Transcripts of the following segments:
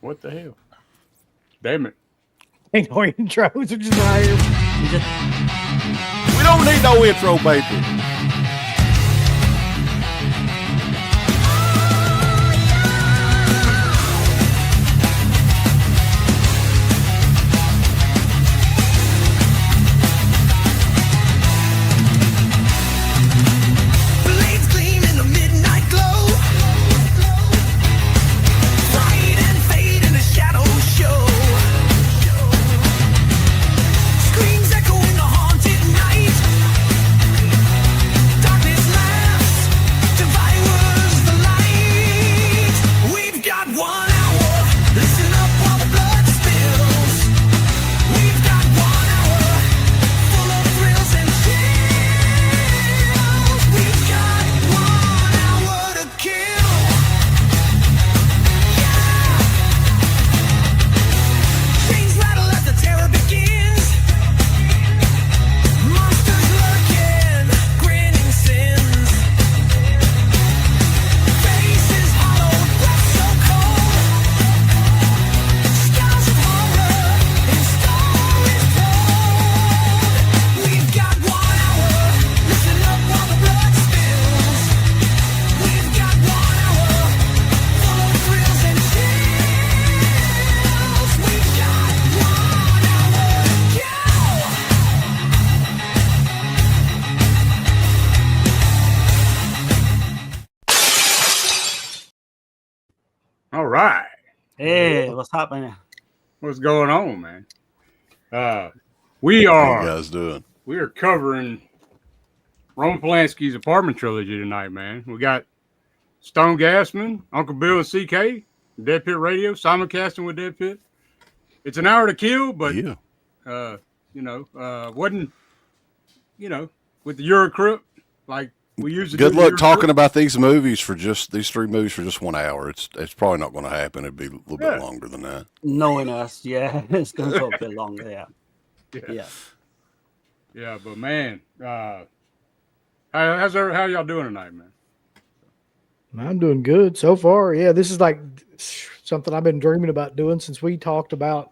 What the hell? Damn it. Ain't no intros, which is higher. We don't need no intro, baby. All right. Hey, what's happening? What's going on, man? We How you are guys doing? we are covering Roman Polanski's apartment trilogy tonight, man. We got Stone Gassman, Uncle Bill and CK, DEADPIT Radio, simulcasting with DEADPIT. It's an hour to kill, but Yeah. wasn't with the Eurocrypt like we usually Good do. luck talking about these movies for just these three movies for just 1 hour. It's probably not going to happen. It'd be a little bit longer than that. Knowing us, yeah, it's going to go a bit longer, yeah. Yeah, but man, how y'all doing tonight, man? I'm doing good so far. Yeah, this is like something I've been dreaming about doing since we talked about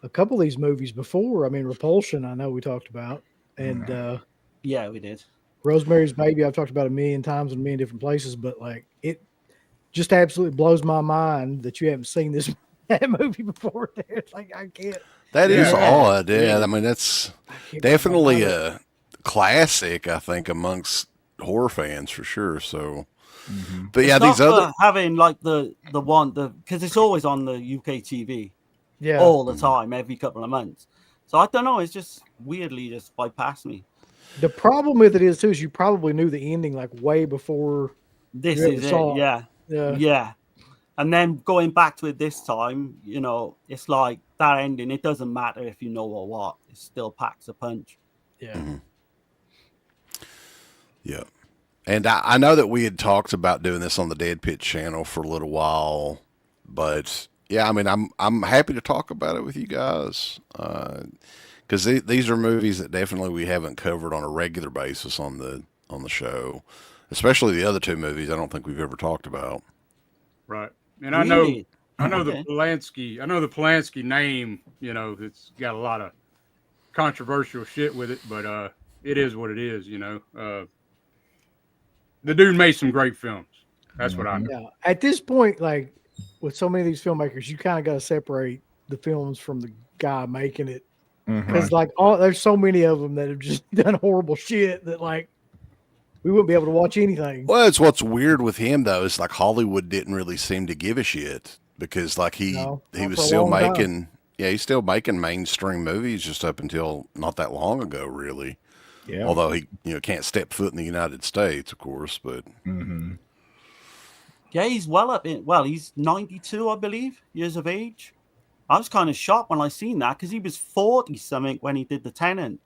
a couple of these movies before. I mean, Repulsion, I know we talked about, and yeah, we did. Rosemary's Baby, I've talked about a million times in a million different places, but like it just absolutely blows my mind that you haven't seen this that movie before. It's like I can't. That is odd. Yeah, I mean that's definitely a classic. I think amongst horror fans for sure. So, but yeah, It's these not other for having like the one because it's always on the UK TV, all the time, every couple of months. So I don't know. It's just weirdly just bypassed me. The problem with it is too is you probably knew the ending like way before this is it. Yeah. And then going back to it this time, it's like that ending. It doesn't matter if you know or what. It still packs a punch. Yeah. Mm-hmm. Yeah. And I know that we had talked about doing this on the DEADPIT channel for a little while, but yeah, I mean, I'm happy to talk about it with you guys because these are movies that definitely we haven't covered on a regular basis on the show, especially the other two movies. I don't think we've ever talked about. Right, and Really? I know the Polanski name. It's got a lot of controversial shit with it, but it is what it is. The dude made some great films. That's what I know. Yeah. At this point, like with so many of these filmmakers, you kind of got to separate the films from the guy making it. Because there's so many of them that have just done horrible shit that like we wouldn't be able to watch anything. Well, it's what's weird with him though is like Hollywood didn't really seem to give a shit because like he was still making he's still making mainstream movies just up until not that long ago, really. Yeah. Although he can't step foot in the United States, of course, but yeah, he's he's 92, I believe, years of age. I was kind of shocked when I seen that because he was 40 something when he did The Tenant.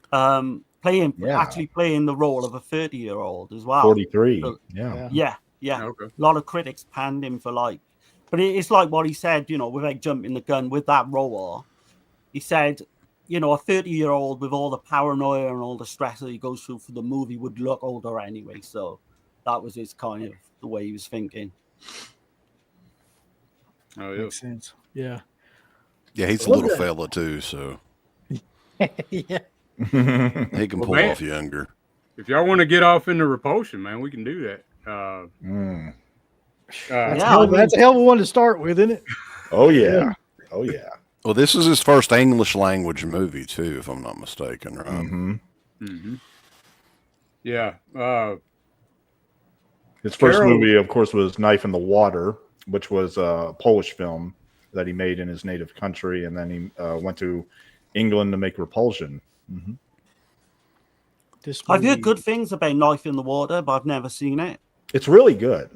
Playing the role of a 30-year-old as well. 43. So, yeah. Okay. A lot of critics panned him for but it's like what he said, without jumping the gun with that role. He said, a 30-year-old with all the paranoia and all the stress that he goes through for the movie would look older anyway. So that was his kind of the way he was thinking. Oh yeah. Makes sense. Yeah. Yeah, he's a Look little at- fella too, so Yeah. he can Well, pull man. off younger. If y'all want to get off into Repulsion, man, we can do that. That's, Yeah, that's a hell of a one to start with, isn't it? Oh yeah. Oh yeah. Well, this is his first English language movie too, if I'm not mistaken, right? Mm-hmm. Yeah. His first Carol- movie, of course, was Knife in the Water, which was a Polish film that he made in his native country, and then he went to England to make Repulsion. Mm-hmm. I've heard good things about Knife in the Water, but I've never seen it. It's really good.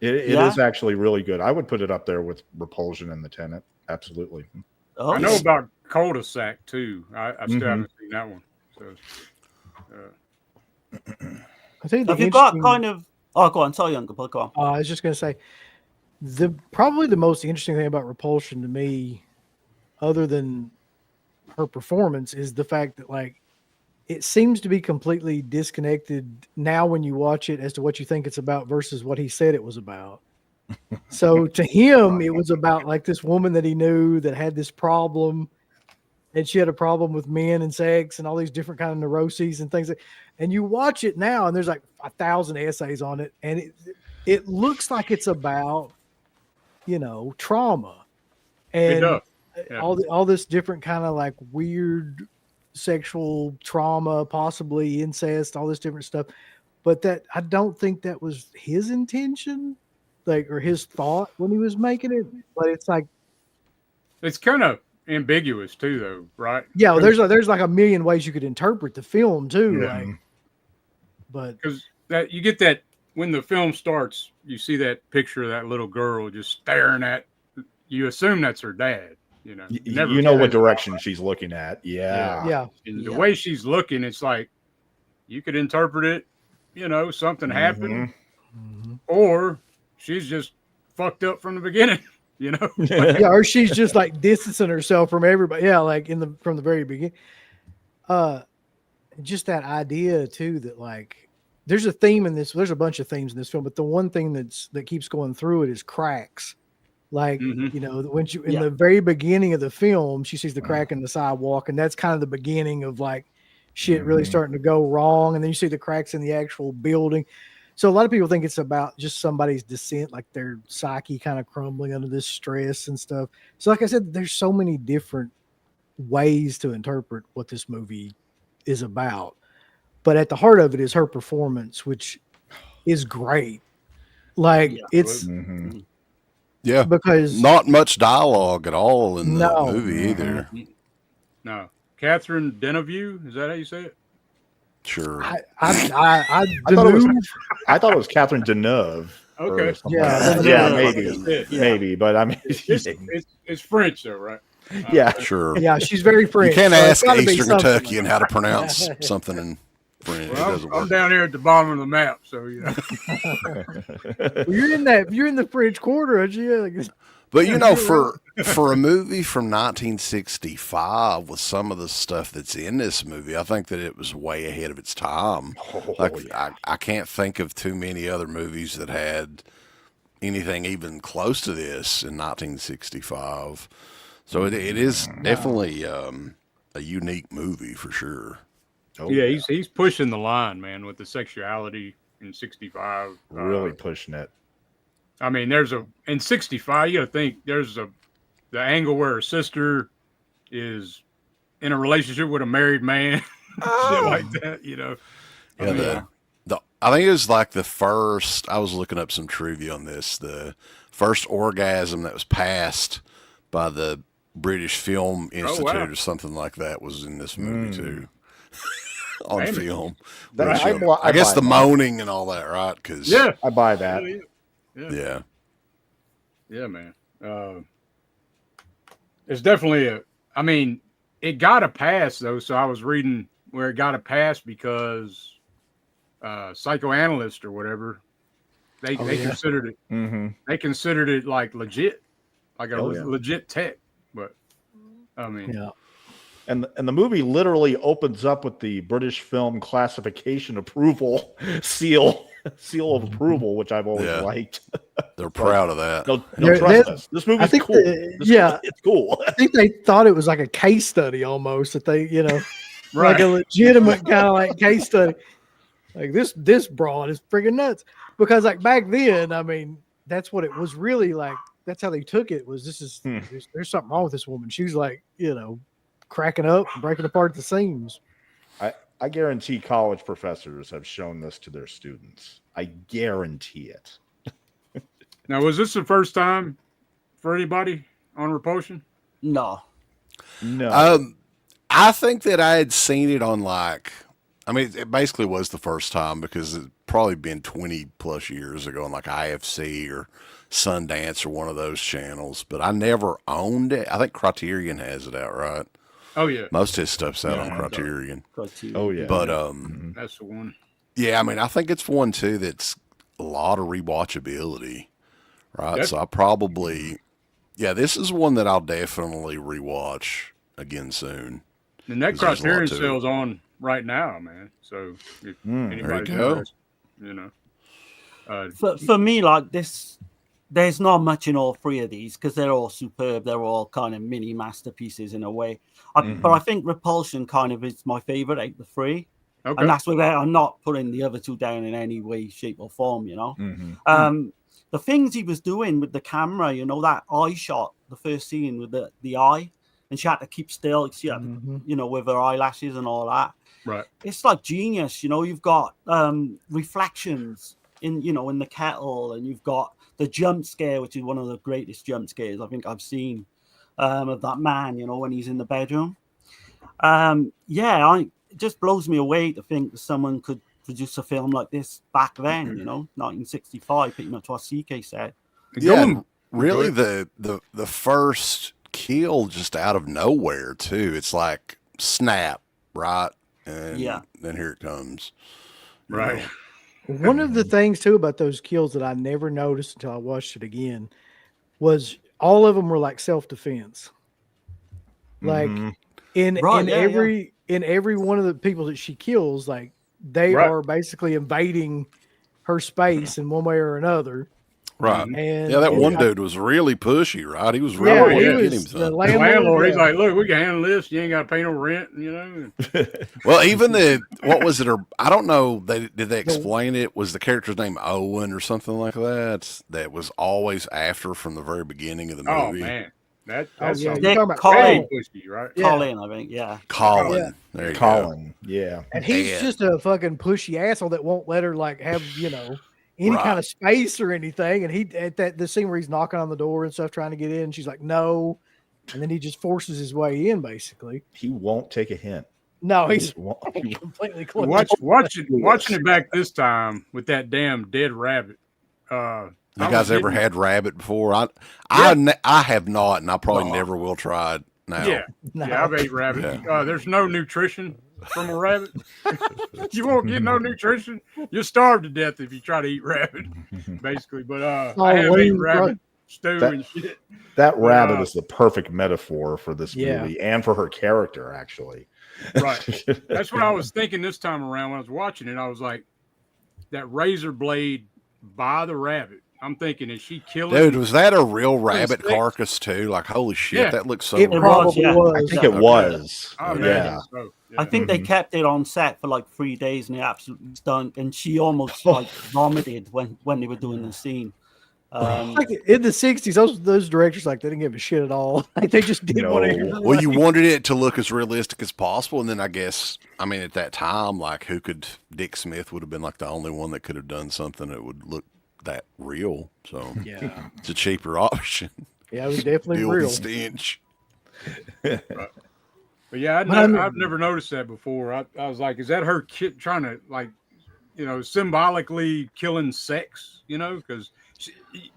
It Yeah? is actually really good. I would put it up there with Repulsion and The Tenet. Absolutely. Oh, I know about Cul-de-sac too. I still Mhm. haven't seen that one. So, I think the have you got interesting- kind of? Oh, go on. Sorry, Uncle, but go on. I was just going to say, probably the most interesting thing about Repulsion to me, other than her performance, is the fact that like it seems to be completely disconnected now when you watch it as to what you think it's about versus what he said it was about. So to him, it was about like this woman that he knew that had this problem, and she had a problem with men and sex and all these different kind of neuroses and things. And you watch it now, and there's like 1,000 essays on it, and it looks like it's about, trauma it and does. Yeah. all this different kind of like weird sexual trauma, possibly incest, all this different stuff. But that I don't think that was his intention, like, or his thought when he was making it. But it's like, It's kind of ambiguous too, though, right? yeah, well, there's like a million ways you could interpret the film too. Yeah. Like, but Because that you get that when the film starts, you see that picture of that little girl just staring at. You assume that's her dad. You know, never You know what says- direction she's looking at. Yeah. yeah, And the Yeah. way she's looking, it's like you could interpret it. Something happened, or she's just fucked up from the beginning. yeah, or she's just like distancing herself from everybody. Yeah, like from the very beginning. Just that idea too that like there's a theme in this. There's a bunch of themes in this film, but the one thing that keeps going through it is cracks. Like when you in the very beginning of the film, she sees the crack in the sidewalk, and that's kind of the beginning of like shit really starting to go wrong. And then you see the cracks in the actual building. So a lot of people think it's about just somebody's descent, like their psyche kind of crumbling under this stress and stuff. So like I said, there's so many different ways to interpret what this movie is about. But at the heart of it is her performance, which is great. Like it's Yeah, because not much dialogue at all in the No. movie either. No, Catherine Deneuve, is that how you say it? Sure. I I thought it was Catherine Deneuve. or Okay. something Yeah, like that. that's Yeah, what maybe. it is. Maybe, but I mean, It's French though, right? yeah. Sure. yeah, she's very You French. can't so it's ask gotta be Eastern something Kentucky and how to pronounce something in French. It Well, doesn't I'm work. down here at the bottom of the map, so Well, you're in the French Quarter, aren't you? Like, But for a movie from 1965 with some of the stuff that's in this movie, I think that it was way ahead of its time. I can't think of too many other movies that had anything even close to this in 1965. So it is definitely a unique movie for sure. yeah, he's pushing the line, man, with the sexuality in '65. really pushing it. I mean, in '65, you got to think there's the angle where her sister is in a relationship with a married man, shit like that, Yeah, I mean, I think it was like the first. I was looking up some trivia on this. The first orgasm that was passed by the British Film Institute wow. or something like that was in this movie too. On Damn it. film. That- Which, I guess buy the that. moaning and all that, right? Because yeah, I buy that. yeah. yeah, man. It's definitely I mean, it got a pass though. So I was reading where it got a pass because psychoanalysts or whatever they considered it. Mm-hmm. They considered it like legit, like a Oh, yeah. legit tech. But I mean, yeah. And the movie literally opens up with the British Film Classification Approval seal. seal of approval, which I've always liked. They're proud of that. No, trust us. This movie's cool. It's cool. I think they thought it was like a case study almost, that they, Right. like a legitimate kind of like case study. Like this broad is friggin' nuts. Because like back then, I mean, that's what it was really like. That's how they took it. Was there's something wrong with this woman. She was like, cracking up and breaking apart at the seams. I guarantee college professors have shown this to their students. I guarantee it. Now, was this the first time for anybody on Repulsion? No. I think that I had seen it on it basically was the first time because it's probably been 20 plus years ago on like IFC or Sundance or one of those channels, but I never owned it. I think Criterion has it out, right? Oh yeah, most of his stuff's out on Criterion. Oh yeah, but that's the one. Yeah, I mean, I think it's one too that's a lot of rewatchability, right? So I probably, this is one that I'll definitely rewatch again soon. And that Criterion sale's on right now, man. So if anybody's interested, for me, like this. There's not much in all three of these because they're all superb. They're all kind of mini masterpieces in a way. But I think Repulsion kind of is my favorite out of the three. Okay. And that's without I'm not putting the other two down in any way, shape, or form, The things he was doing with the camera, that eye shot, the first scene with the eye, and she had to keep still, she had, with her eyelashes and all that. Right. It's like genius, you've got reflections in the kettle, and you've got the jump scare, which is one of the greatest jump scares I think I've seen of that man, when he's in the bedroom. It just blows me away to think that someone could produce a film like this back then, 1965, pretty much what CK said. Yeah, really the first kill just out of nowhere too. It's like snap, right? And then here it comes. Right. One of the things too about those kills that I never noticed until I watched it again was all of them were like self-defense. Like in every one of the people that she kills, like they are basically invading her space in one way or another. Right. And that one dude was really pushy, right? He was really getting himself. The landlord, he's like, look, we can handle this. You ain't got to pay no rent, Well, even what was it? Or I don't know. Did they explain it? Was the character's name Owen or something like that? That was always after from the very beginning of the movie. Oh, man. That's you're talking about Colin. Pushy, right? Colin, I think, yeah. Colin. There you Colin, go. yeah. And he's just a fucking pushy asshole that won't let her like have, any kind of space or anything. And he at the scene where he's knocking on the door and stuff trying to get in, she's like, no. And then he just forces his way in, basically. He won't take a hint. No, he's completely close. Watching it back this time with that damn dead rabbit. You guys ever had rabbit before? I have not, and I probably never will try it now. Yeah, I've ate rabbit. Yeah. There's no nutrition from a rabbit. You won't get no nutrition. You'll starve to death if you try to eat rabbit, basically. But I have ate rabbit stew and shit. That rabbit is the perfect metaphor for this movie and for her character, actually. Right. That's what I was thinking this time around when I was watching it. I was like, that razor blade by the rabbit. I'm thinking, is she killing? Dude, was that a real rabbit carcass too? Like, holy shit, that looks so real. Probably was. I think it was. Oh, yeah. I think they kept it on set for like 3 days and it absolutely stunk. And she almost like vomited when they were doing the scene. Like in the 60s, those directors, like, they didn't give a shit at all. Like, they just didn't want to hear. Well, you wanted it to look as realistic as possible. And then I guess, I mean, at that time, like, Dick Smith would have been like the only one that could have done something that would look that real. So it's a cheaper option. Yeah, it was definitely real. Stench. But yeah, I've never noticed that before. I was like, is that her kid trying to, like, symbolically killing sex, because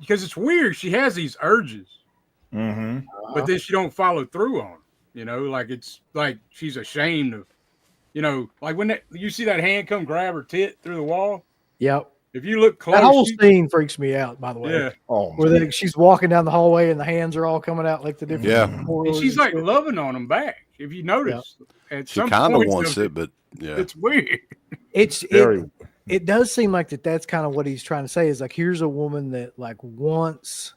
it's weird. She has these urges, but then she don't follow through on them, like it's like she's ashamed of, like when you see that hand come grab her tit through the wall. Yep. If you look close, that whole scene freaks me out, by the way. Yeah. Oh, where she's walking down the hallway and the hands are all coming out like the different. Yeah. And she's like loving on them back. If you notice, at she some kind of point, wants it, but it's weird. It's very. it does seem like that's kind of what he's trying to say is like, here's a woman that like wants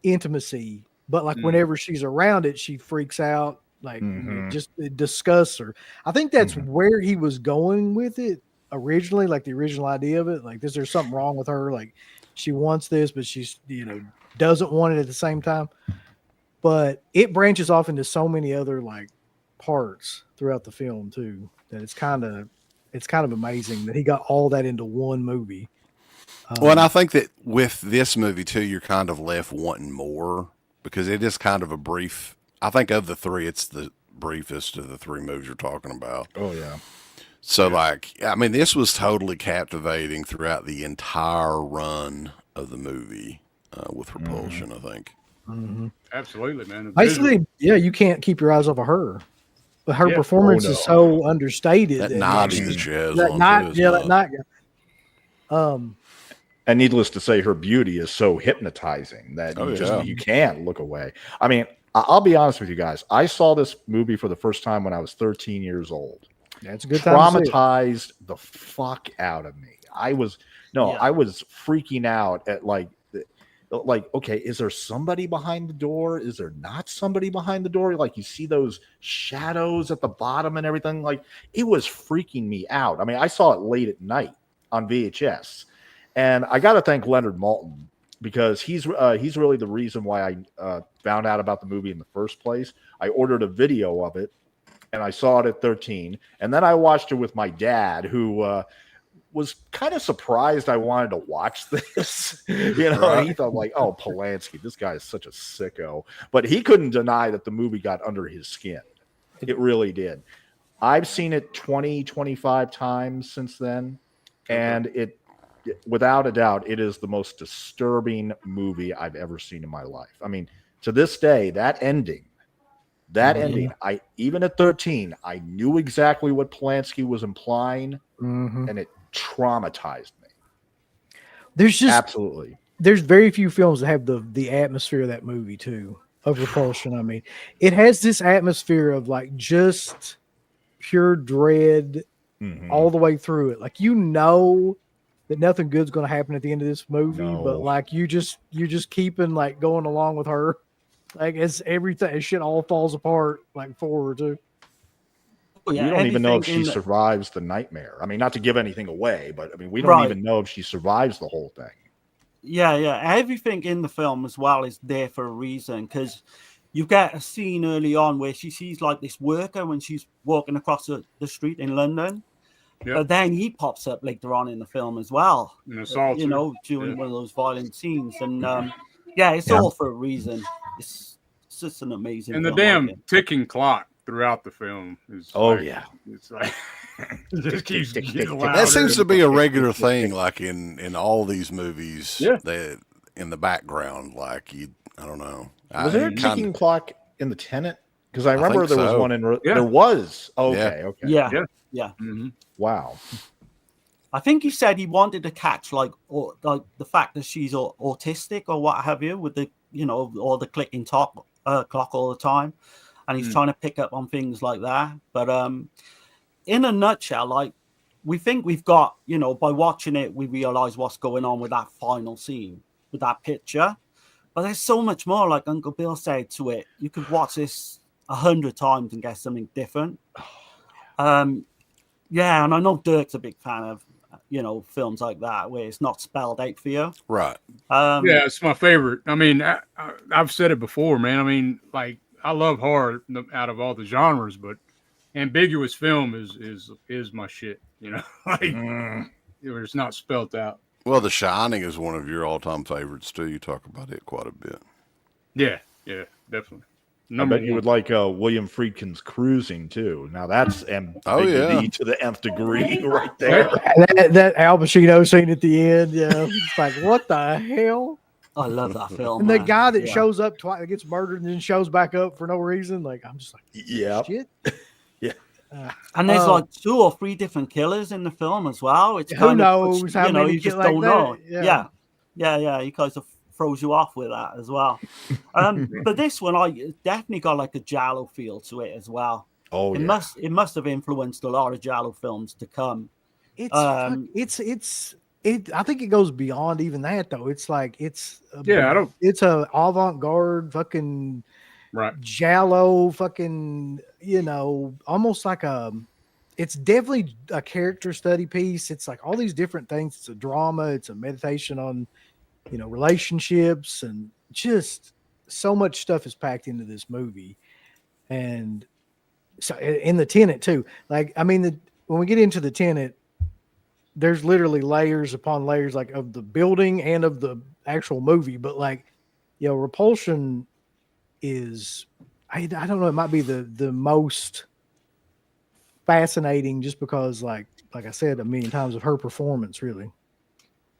intimacy, but like whenever she's around it, she freaks out. Like it disgusts her. I think that's where he was going with it originally, like the original idea of it. Like, there's something wrong with her. Like, she wants this, but she's, doesn't want it at the same time. But it branches off into so many other like parts throughout the film too, that it's kind of amazing that he got all that into one movie. Well, and I think that with this movie too, you're kind of left wanting more because it is kind of a brief. I think of the three, it's the briefest of the three movies you're talking about. Oh yeah. So this was totally captivating throughout the entire run of the movie with Repulsion, I think. Absolutely, man. Basically, you can't keep your eyes off of her. But her performance is so understated. That Nazi jazz. That night. And needless to say, her beauty is so hypnotizing that you can't look away. I mean, I'll be honest with you guys. I saw this movie for the first time when I was 13 years old. That's a good time. Traumatized the fuck out of me. I was freaking out at like, okay, is there somebody behind the door? Is there not somebody behind the door? Like, you see those shadows at the bottom and everything. Like, it was freaking me out. I mean, I saw it late at night on VHS, and I got to thank Leonard Maltin because he's really the reason why I found out about the movie in the first place. I ordered a video of it, and I saw it at 13, and then I watched it with my dad, who was kind of surprised I wanted to watch this. He thought like, oh, Polanski, this guy is such a sicko. But he couldn't deny that the movie got under his skin. It really did. I've seen it 20, 25 times since then. And it without a doubt, it is the most disturbing movie I've ever seen in my life. I mean, to this day, that ending, I even at 13, I knew exactly what Polanski was implying, and it traumatized me. There's very few films that have the atmosphere of that movie too, of Repulsion. I mean, it has this atmosphere of like just pure dread all the way through it. Like, that nothing good's going to happen at the end of this movie, but like you're just keeping like going along with her. Like, as everything, shit all falls apart like for her too. You don't even know if she survives the nightmare. I mean, not to give anything away, but I mean, we don't even know if she survives the whole thing. Yeah. Everything in the film as well is there for a reason, because you get a scene early on where she sees like this worker when she's walking across the street in London. Yep. But then he pops up later on in the film as well. During one of those violent scenes. And it's all for a reason. It's just an amazing and film. The damn ticking clock throughout the film is it's like it just keeps getting louder. That seems to be a regular thing, like in all these movies. That in the background, like I don't know. Was there a ticking clock in the Tenet? Because I remember there was one in. There was. Okay. Yeah. Mm-hmm. Wow. I think he said he wanted to catch like the fact that she's autistic or what have you, with the or the clicking clock all the time. And he's trying to pick up on things like that. But in a nutshell, like, we think we've got, by watching it, we realize what's going on with that final scene, with that picture. But there's so much more, like Uncle Bill said to it. You could watch this 100 times and get something different. And I know Dirk's a big fan of, films like that, where it's not spelled out for you. Right. It's my favorite. I mean, I've said it before, man. I mean, like, I love horror out of all the genres, but ambiguous film is my shit. Where it's not spelt out. Well, The Shining is one of your all-time favorites too. You talk about it quite a bit. Yeah, definitely. I bet you would like William Friedkin's Cruising too. Now that's ambiguity to the nth degree, right there. That Al Pacino scene at the end, it's like, what the hell? I love that film. And the guy that shows up twice, that gets murdered and then shows back up for no reason, like, I'm just like, shit. And there's like 2 or 3 different killers in the film as well. It's who knows how many you just like don't that? know. He kind of throws you off with that as well. But this one, I definitely got like a giallo feel to it as well. It must have influenced a lot of giallo films to come. I think it goes beyond even that though. It's like it's a avant-garde fucking right. Jallo fucking, almost like it's definitely a character study piece. It's like all these different things. It's a drama, it's a meditation on, relationships, and just so much stuff is packed into this movie. And so in the Tenet too, like, I mean, when we get into the Tenet, there's literally layers upon layers, like of the building and of the actual movie. But like, Repulsion is, I don't know, it might be the most fascinating just because like I said a million times, of her performance, really.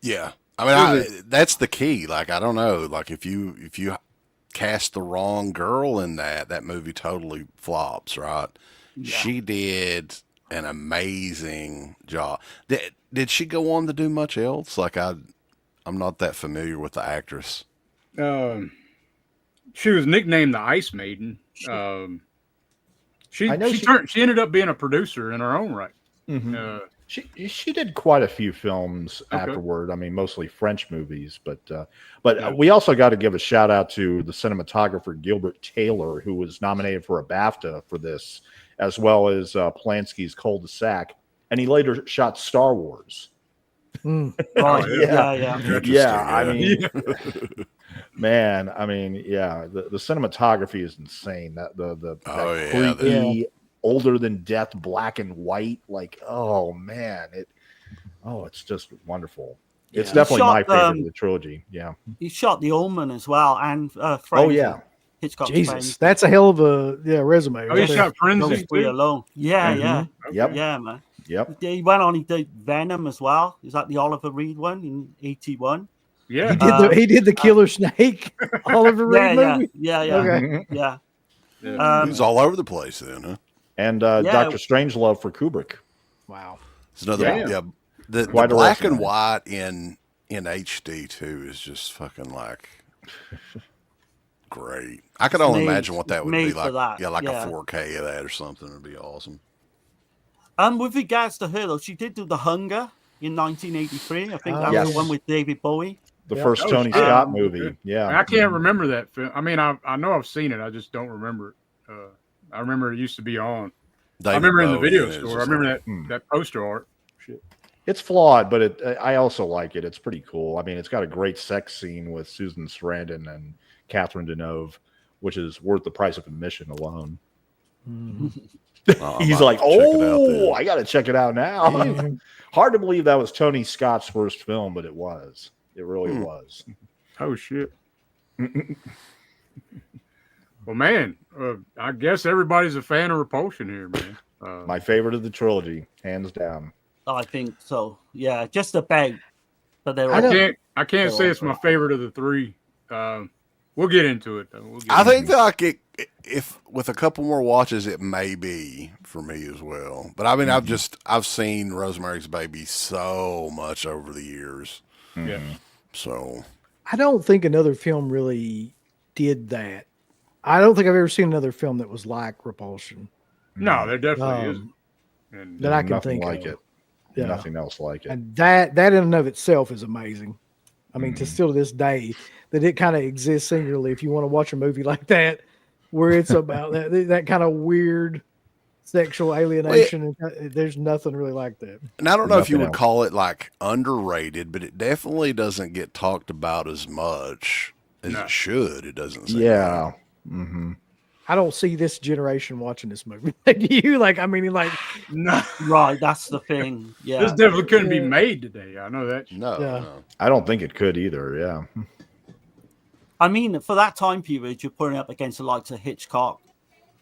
Yeah. I mean, that's the key. Like, I don't know. Like, if you cast the wrong girl in that movie totally flops, right? Yeah. She did an amazing job. Did she go on to do much else? Like, I'm not that familiar with the actress. She was nicknamed the Ice Maiden. She ended up being a producer in her own right. Mm-hmm. She did quite a few films afterward. I mean, mostly French movies, but we also got to give a shout out to the cinematographer Gilbert Taylor, who was nominated for a BAFTA for this, as well as Polanski's Cul-de-Sac, and he later shot Star Wars. Mm. Yeah. I mean, man, I mean, the cinematography is insane. That creepy, older than death, black and white, like, oh man, it's just wonderful. Yeah. It's definitely my favorite of the trilogy. Yeah, he shot The Omen as well, and Frenzy. Oh yeah, Hitchcock's Jesus, Frenzy. that's a hell of a resume. Oh, he shot Frenzy too? Alone. Yeah, mm-hmm. Yep. Yeah, man. Yep. He went on. He did Venom as well. Is that the Oliver Reed one in 81? Yeah, he did the Killer Snake Oliver Reed movie. Yeah. Okay. Yeah. He's all over the place then, huh? And Dr. Strangelove for Kubrick. Wow. It's another the black and white in HD too is just fucking like great. I could only imagine what that would be like. A 4K of that or something would be awesome. With regards to her though, she did do The Hunger in 1983. I think that was the one with David Bowie. The first Tony Scott movie. Yeah. I can't remember that film. I mean, I know I've seen it. I just don't remember it. I remember it used to be on. I remember in the video store. I remember that poster art. Shit. It's flawed, but I also like it. It's pretty cool. I mean, it's got a great sex scene with Susan Sarandon and Catherine Deneuve, which is worth the price of admission alone. Mm-hmm. He's like, I got to check it out now. Hard to believe that was Tony Scott's first film, but it was. It really was. Oh, shit. Well, man, I guess everybody's a fan of Repulsion here, man. My favorite of the trilogy, hands down. I think so. Yeah, just about. But I can't say it's my favorite of the three. We'll get into it though. I think that if with a couple more watches, it may be for me as well. But I mean, I've seen Rosemary's Baby so much over the years. Yeah. So I don't think another film really did that. I don't think I've ever seen another film that was like Repulsion. No, there definitely isn't. And that I can think like of. It. Yeah. Nothing else like it. And that in and of itself is amazing. I mean, to still to this day, that it kind of exists singularly. If you want to watch a movie like that, where it's about that kind of weird sexual alienation, there's nothing really like that. And I don't know if you would call it like underrated, but it definitely doesn't get talked about as much as it should. It doesn't. Yeah. Mm-hmm. I don't see this generation watching this movie. Do you? No. Right, that's the thing. Yeah. This definitely couldn't be made today. I know that. No. I don't think it could either. Yeah. I mean, for that time period, you're putting up against the likes of Hitchcock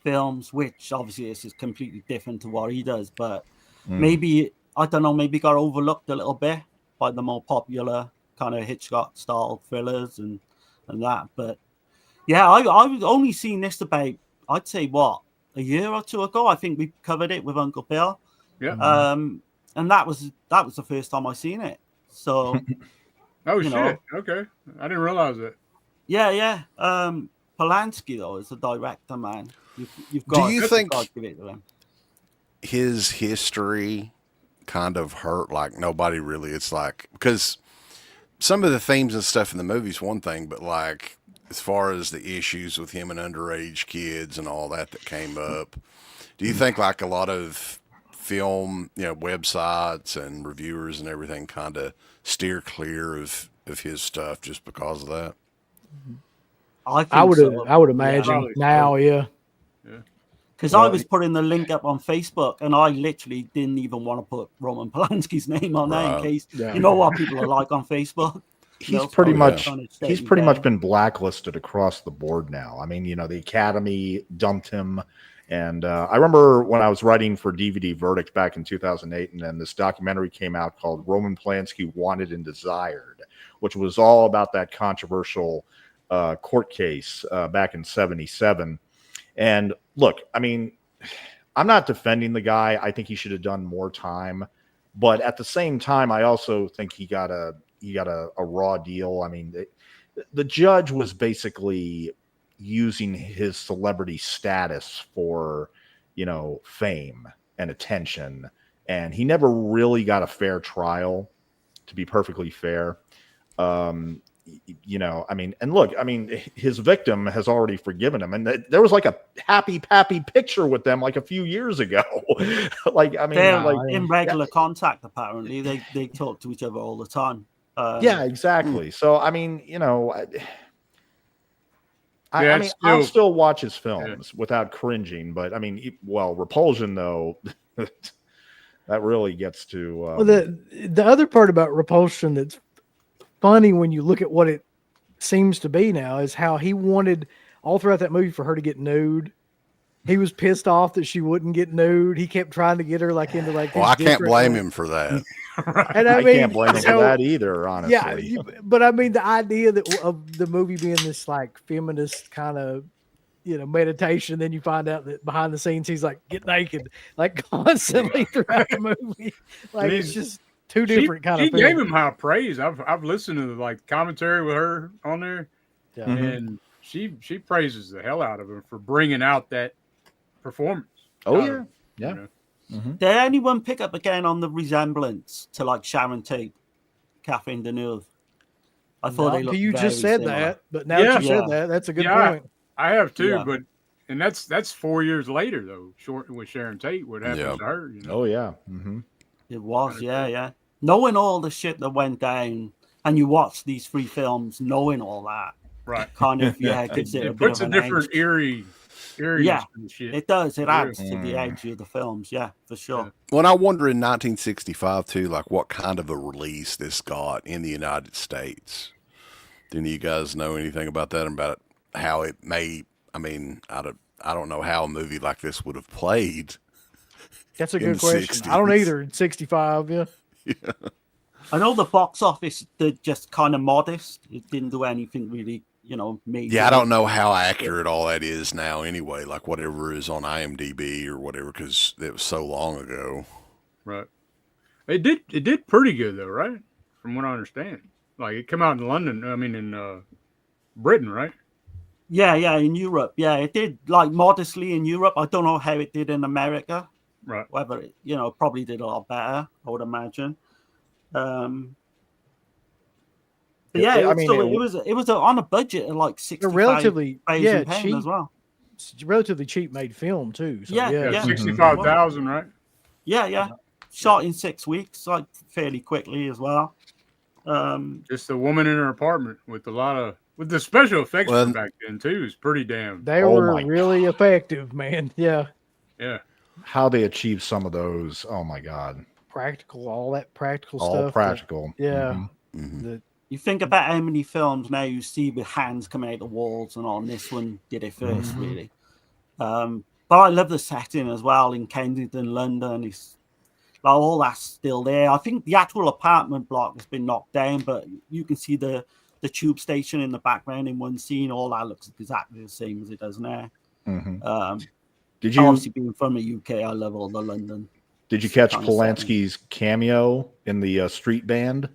films, which obviously this is completely different to what he does, but maybe, I don't know, maybe got overlooked a little bit by the more popular kind of Hitchcock style thrillers and that. But yeah, I've only seen this about, I'd say, a year or two ago. I think we covered it with Uncle Bill. Yeah. And that was the first time I seen it. So. Oh shit! Okay, I didn't realize that. Yeah. Polanski though is the director, man. You've got. Do you think give it to him. His history kind of hurt. Like nobody really. It's like because some of the themes and stuff in the movie's one thing, but like as far as the issues with him and underage kids and all that came up, do you think like a lot of film, websites and reviewers and everything kind of steer clear of his stuff just because of that? I would imagine now, yeah. Because I was putting the link up on Facebook, and I literally didn't even want to put Roman Polanski's name on there in case you know what people are like on Facebook. He's pretty much been blacklisted across the board now. I mean, the Academy dumped him, and I remember when I was writing for DVD Verdict back in 2008, and then this documentary came out called Roman Polanski Wanted and Desired, which was all about that controversial court case back in '77. And look, I mean, I'm not defending the guy. I think he should have done more time, but at the same time, I also think he got a raw deal. I mean, the judge was basically using his celebrity status for, fame and attention, and he never really got a fair trial, to be perfectly fair. His victim has already forgiven him, and there was like a happy picture with them like a few years ago. They're in regular contact. Apparently, they talk to each other all the time. Yeah, exactly. So I mean, I'll still watch his films without cringing, but I mean, Repulsion though, that really gets to. Well, the other part about Repulsion that's funny when you look at what it seems to be now is how he wanted all throughout that movie for her to get nude. He was pissed off that she wouldn't get nude. He kept trying to get her into like. Well, I can't blame him for that. And I can't blame him for that either, honestly. Yeah, but I mean the idea of the movie being this like feminist kind of meditation, then you find out that behind the scenes he's like get naked like constantly throughout the movie. Like it's just two different kind of. She gave him high praise. I've listened to like commentary with her on there, and she praises the hell out of him for bringing out that performance. Oh yeah. Did anyone pick up again on the resemblance to like Sharon Tate, Catherine Deneuve? I thought they looked. You just said similar. that, but now that you said that, that's a good point. I have too, and that's 4 years later though. Short with Sharon Tate, what happened to her? Oh yeah. Mm-hmm. It was, yeah. Knowing all the shit that went down, and you watch these 3 films, knowing all that, right? Kind of, gives it a bit puts of a different eerie. Shit. It does. It adds to the edge of the films, for sure. Well, I wonder in 1965 too, like what kind of a release this got in the United States. Do you guys know anything about that? About how it may? I mean, I don't know how a movie like this would have played. That's a good question. 60s. I don't either. In 65, yeah. I know the box office did just kind of modest. It didn't do anything really, major. Yeah, I don't know how accurate all that is now anyway, like whatever is on IMDb or whatever, because it was so long ago. Right. It did pretty good though, right? From what I understand. Like it came out in London, in Britain, right? Yeah, in Europe. Yeah, it did like modestly in Europe. I don't know how it did in America. Right. Whether it, probably did a lot better, I would imagine. But yeah, it was on a budget of like £65,000 relatively cheap as well. It's a relatively cheap made film too. So, yeah. $65,000, right? Yeah. Shot in 6 weeks, like fairly quickly as well. Just a woman in her apartment with the special effects from back then too is pretty damn. They were really effective, man. Yeah. How they achieved some of those? Oh my God! All that practical stuff. All practical. You think about how many films now you see with hands coming out the walls, and on this one did it first, really. But I love the setting as well in Kensington, London. It's like all that's still there. I think the actual apartment block has been knocked down, but you can see the tube station in the background in one scene. All that looks exactly the same as it does now. Did you obviously being from the UK? I love all the London. Did you catch Polanski's cameo in the street band?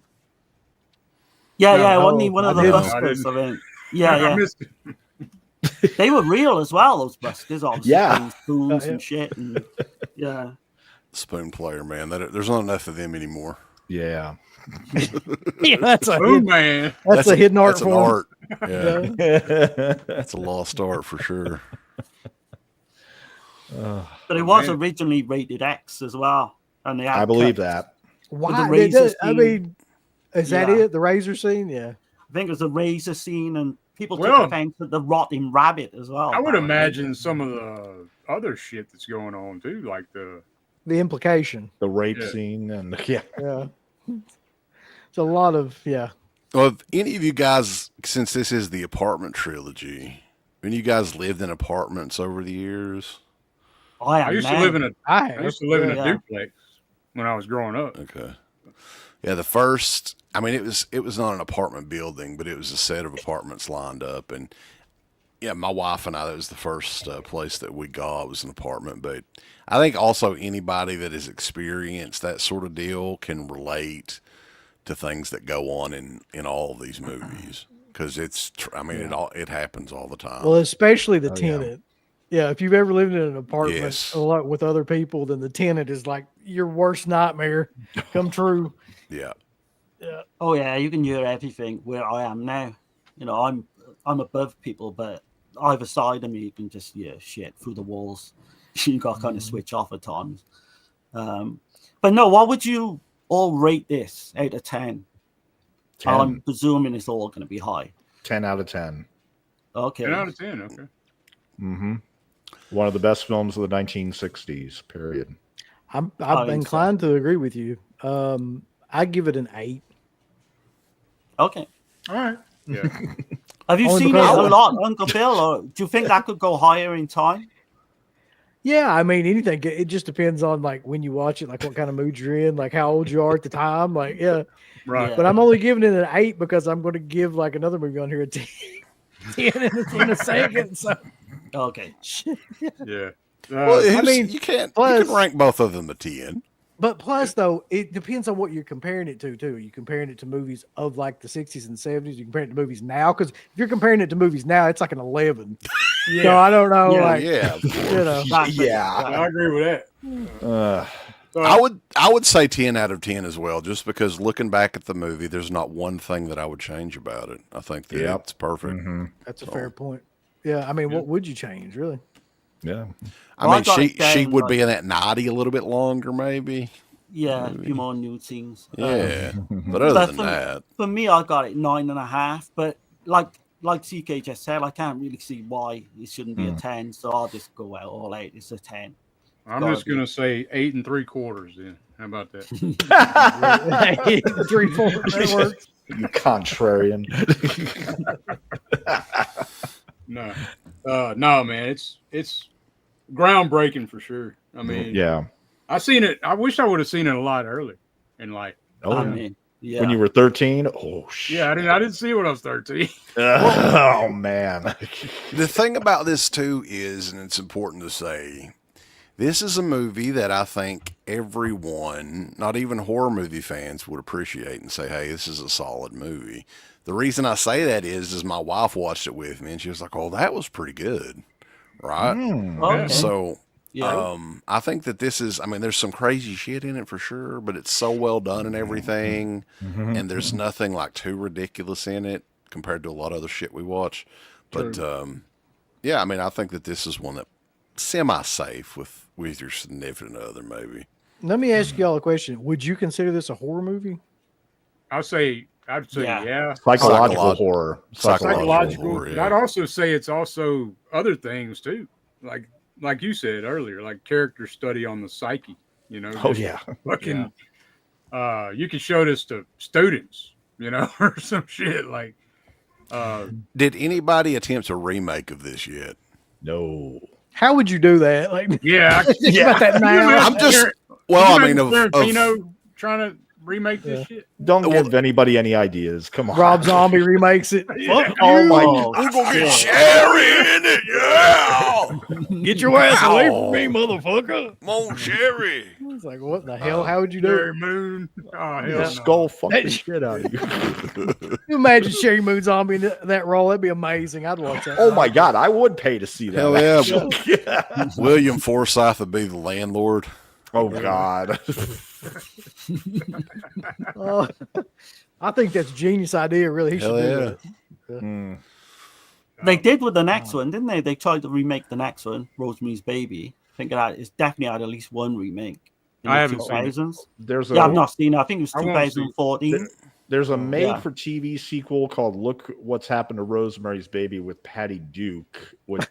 Yeah, wasn't he one of the buskers of it? Yeah. They were real as well, those buskers, obviously. Yeah. Spoons and shit. And, yeah. spoon player, man. There's not enough of them anymore. Yeah. Yeah, that's a Oh hidden, man, that's a hidden art That's an form. art. Yeah, that's a lost art for sure. But it was originally rated X as well, and they had I believe cuts. that. Why? The razor I scene. mean, is that Yeah. it? The razor scene? Yeah. I think it was a razor scene, and people took Well, offense at the rotting rabbit as well. I would apparently. imagine some of the other shit that's going on too, like the The implication. The rape Yeah. scene and yeah. Yeah. It's a lot of Well, if any of you guys, since this is the apartment trilogy, any of you guys lived in apartments over the years? I used to live in a I I used to live in a Yeah. duplex when I was growing up. Okay. Yeah, the first, I mean, it was not an apartment building, but it was a set of apartments lined up. And yeah, my wife and I, that was the first place that we got was an apartment. But I think also anybody that has experienced that sort of deal can relate to things that go on in all of these movies. Because it happens all the time. well, especially the Oh, yeah. tenant. Yeah, if you've ever lived in an apartment Yes. a lot with other people, then the tenant is like your worst nightmare come true. Yeah. Yeah. Oh yeah, you can hear everything where I am now. You know, I'm above people, but either side of me you can just hear shit through the walls. You got to kind of switch off at times. But no, what would you all rate this out of 10? 10. I'm presuming it's all going to be high. 10 out of 10. Okay. 10 out of 10. Okay. Mm-hmm. One of the best films of the 1960s, period. I'm I think so. inclined to agree with you. I give it an 8. Okay. All right. Yeah. Have you Only seen it because- a lot, Uncle Bill, or do you think that could go higher in time? Yeah, I mean anything. It just depends on like when you watch it, like what kind of mood you're in, like how old you are at the time. Like, yeah. Right. Yeah. But I'm only giving it an 8 because I'm going to give like another movie on here a 10, 10 in a second. So Okay. Yeah. Well, I mean, you can't plus- you can rank both of them a 10. But plus, though, it depends on what you're comparing it to, too. Are you comparing it to movies of like the 60s and 70s? You comparing it to movies now? Because if you're comparing it to movies now, it's like an 11. Yeah. So I don't know. Yeah. Like, Yeah. you know, Yeah. I agree with that. So, I would say 10 out of 10 as well, just because looking back at the movie, there's not one thing that I would change about it. I think that Yep. it's perfect. Mm-hmm. that's a fair point. Yeah. I mean, what would you change, really? Yeah. I Well, I mean, got it she down, would like- be in that 90 a little bit longer, maybe. Yeah, a few more new scenes. Yeah. But other But than for, that, for me, I got it 9.5. But like CK just said, I can't really see why it shouldn't be a 10. So I'll just go out all out. It's a 10. I'm just going to say 8 3/4 then. How about that? 3/4. That works. You contrarian. No, man. It's groundbreaking for sure. I mean, Yeah. I seen it. I wish I would have seen it a lot earlier. And like, Oh, I yeah. mean, yeah. When you were 13? Oh, shit. yeah, I didn't see it when I was 13. Oh, man. the thing about this too is, and it's important to say, this is a movie that I think everyone, not even horror movie fans, would appreciate and say, hey, this is a solid movie. The reason I say that is my wife watched it with me and she was like, oh, that was pretty good. Right? Okay. So Yeah. I think that this is, I mean, there's some crazy shit in it for sure, but it's so well done and everything. And there's nothing like too ridiculous in it compared to a lot of other shit we watch. But yeah, I mean, I think that this is one that semi-safe with your significant other, maybe. Let me ask y'all a question. Would you consider this a horror movie? I'd say Yeah. yeah. Psychological horror. Psychological. Psychological. horror, yeah. I'd also say it's also other things too. Like you said earlier, like character study on the psyche, you know. Oh, just yeah. Fucking you could show this to students, you know, or some shit like Did anybody attempt a remake of this yet? No. How would you do that? Like, yeah. think about that now. I'm just, well, I mean, Tarantino trying to remake this shit. Don't give anybody any ideas. Come on. Rob Zombie remakes it. Yeah. Oh, my Oh, we're gonna get shit. Sherry in it, yeah. Get your ass away from me, motherfucker. Come on, Sherry. It's like, what the hell? How would you do Jerry it? Moon. Oh hell The no. skull fucking That- shit out of you. Can you imagine Sherry Moon Zombie in that role? That'd be amazing. I'd watch that. Oh, my God. I would pay to see that. Hell yeah. actually. William Forsythe would be the landlord. Oh God. Oh, I think that's a genius idea. Really, he should Hell do yeah. that. Mm. They did with the next one, didn't they? They tried to remake the next one, Rosemary's Baby. I think it's definitely had at least one remake. In I the haven't seen it. 2000s. There's Yeah, I've a not seen it. I think it was I won't see it. 2014. there's a Oh, made-for-TV sequel called "Look What's Happened to Rosemary's Baby" with Patty Duke,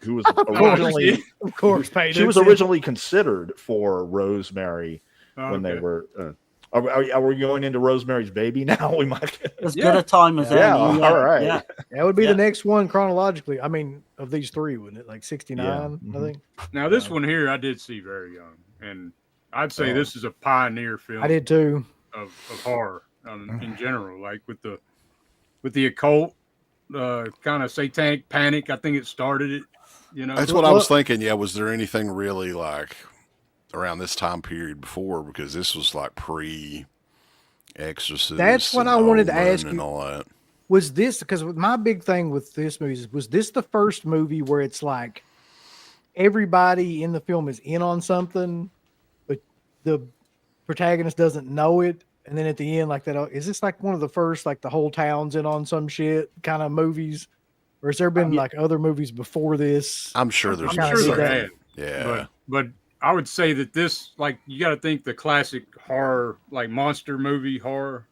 who was originally Of course, Peyton. she was originally considered for Rosemary when they Okay. were. Are we going into Rosemary's Baby now? We might. As good a time as Yeah, any. all right. Yeah. That would be Yeah. the next one chronologically. I mean, of these three, wouldn't it? Like 69, Yeah. I think. Now this one here, I did see very young, and I'd say Oh. this is a pioneer film. I did too. of horror in general, like with the occult, kind of satanic panic. I think it started it. You know, That's what I was thinking. Yeah, was there anything really like around this time period before? Because this was like pre-Exorcist. That's what and I wanted to Omen ask and you. all that. Was this because my big thing with this movie was this the first movie where it's like everybody in the film is in on something, but the protagonist doesn't know it, and then at the end, like that, is this like one of the first like the whole town's in on some shit kind of movies, or has there been like other movies before this? I'm sure there's I'm been sure some. there had. Yeah. But I would say that this, like, you got to think the classic horror, like monster movie horror,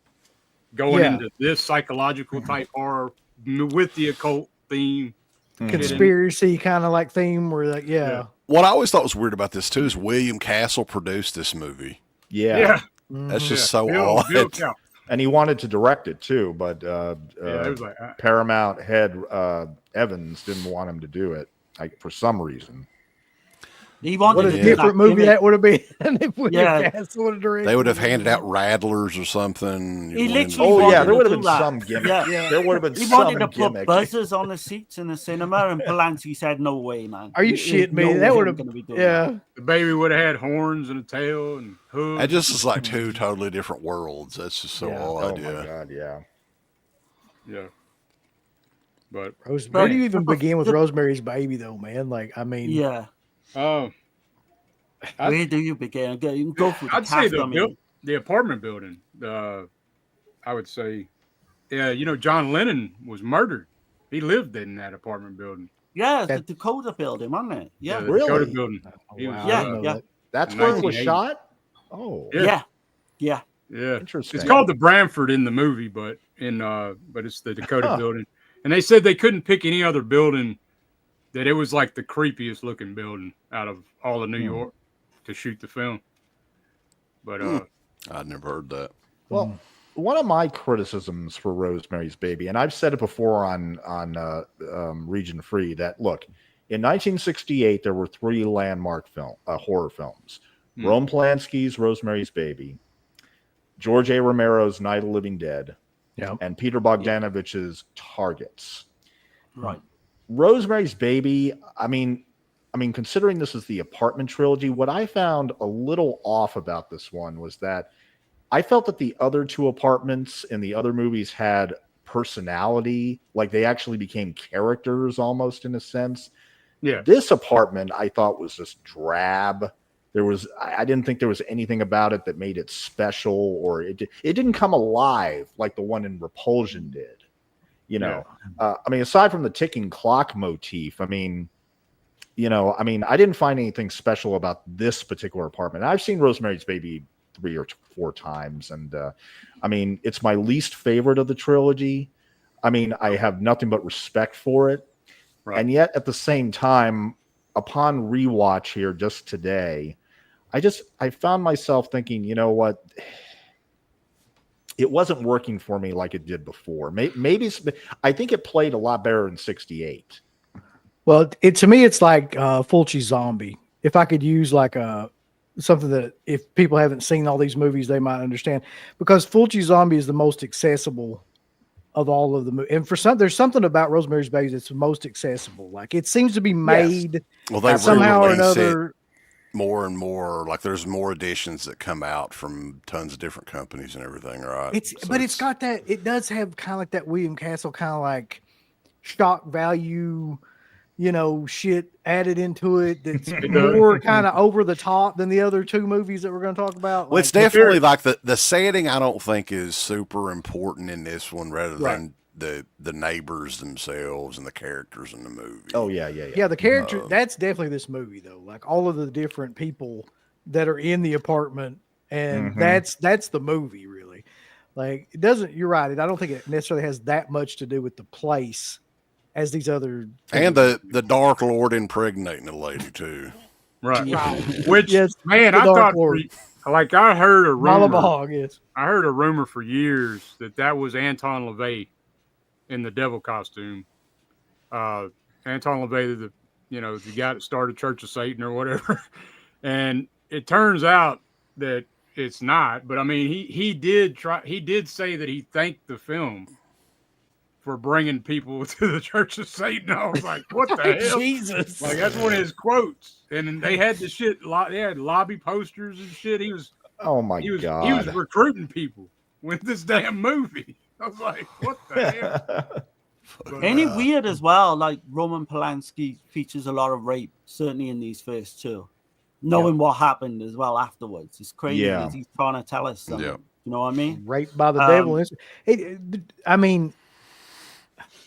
going into this psychological type horror with the occult theme. Conspiracy kind of like theme where like What I always thought was weird about this too is William Castle produced this movie. Yeah. That's just so Bill odd. Castle. And he wanted to direct it too, but it was like, Paramount head Evans didn't want him to do it, like for some reason. He wanted what a to do different movie gimmick. that would have been if we Yeah. They would have handed out rattlers or something. He You literally Oh yeah, wanted there would to have do been that. some gimmick. Yeah. There would have been He some wanted to put gimmick. buzzers on the seats in the cinema, and Polanski said, "No way, man." Are you shitting me? That would have the baby would have had horns and a tail and hooves. It just is like two totally different worlds. That's just so odd. Oh my god, yeah. Yeah. But where do you even begin with Rosemary's Baby though, man? Like, I mean, yeah. Oh. Where do you begin? You can go through the I'd say cast, I mean. the apartment building. I would say, yeah, you know, John Lennon was murdered. He lived in that apartment building. Yeah, the Dakota building, wasn't it? Yeah. the Really? Dakota building. Oh, He was, wow, I Yeah, didn't know yeah. that. That's In where it was 1980. shot? Oh. Yeah. Yeah. Interesting. It's called the Bramford in the movie, but it's the Dakota building. And they said they couldn't pick any other building, that it was like the creepiest looking building out of all of New York to shoot the film. But I'd never heard that. Well, one of my criticisms for Rosemary's Baby, and I've said it before on Region Free, that look, in 1968 there were three landmark horror films: Roman Polanski's Rosemary's Baby, George A. Romero's Night of the Living Dead, and Peter Bogdanovich's Targets. Right. Rosemary's Baby, I mean, considering this is the apartment trilogy, what I found a little off about this one was that I felt that the other two apartments in the other movies had personality, like they actually became characters almost in a sense. yeah, This apartment I thought was just drab. I didn't think there was anything about it that made it special, or it didn't come alive like the one in Repulsion did. You know, I mean, aside from the ticking clock motif, I didn't find anything special about this particular apartment. I've seen Rosemary's Baby 3 or 4 times, and it's my least favorite of the trilogy. I mean, I have nothing but respect for it, and yet at the same time, upon rewatch here just today, I found myself thinking, you know what? It wasn't working for me like it did before. Maybe I think it played a lot better in '68. Well, to me, it's like Fulci Zombie. If I could use like something that if people haven't seen all these movies, they might understand, because Fulci Zombie is the most accessible of all of the movies. And there's something about Rosemary's Baby that's the most accessible. Like it seems to be made Well, they somehow or re-release another. it more and more. Like there's more editions that come out from tons of different companies and everything, right? It's got that. It does have kind of like that William Castle kind of like shock value shit added into it that's more kind of over the top than the other two movies that we're going to talk about. Well, it's definitely like the setting. I don't think is super important in this one, rather than the neighbors themselves and the characters in the movie. Oh yeah. The character. That's definitely this movie though. Like all of the different people that are in the apartment, and that's the movie really. Like it doesn't. You're right. I don't think it necessarily has that much to do with the place as these other. And the Dark Lord impregnating a lady too. Right. Which man, I thought I heard a rumor. I heard a rumor for years that was Anton LaVey in the devil costume. Anton LaVey, the guy that started Church of Satan or whatever. And it turns out that it's not. But I mean, he did say that he thanked the film for bringing people to the Church of Satan. I was like, what the hell? Jesus. Like, that's one of his quotes. And they had the shit, they had lobby posters and shit. He was God. He was recruiting people with this damn movie. I was like, what the hell? But, ain't it weird as well? Like, Roman Polanski features a lot of rape, certainly in these first two. Knowing what happened as well afterwards. It's crazy because he's trying to tell us something. You know what I mean? Raped by the devil. I mean,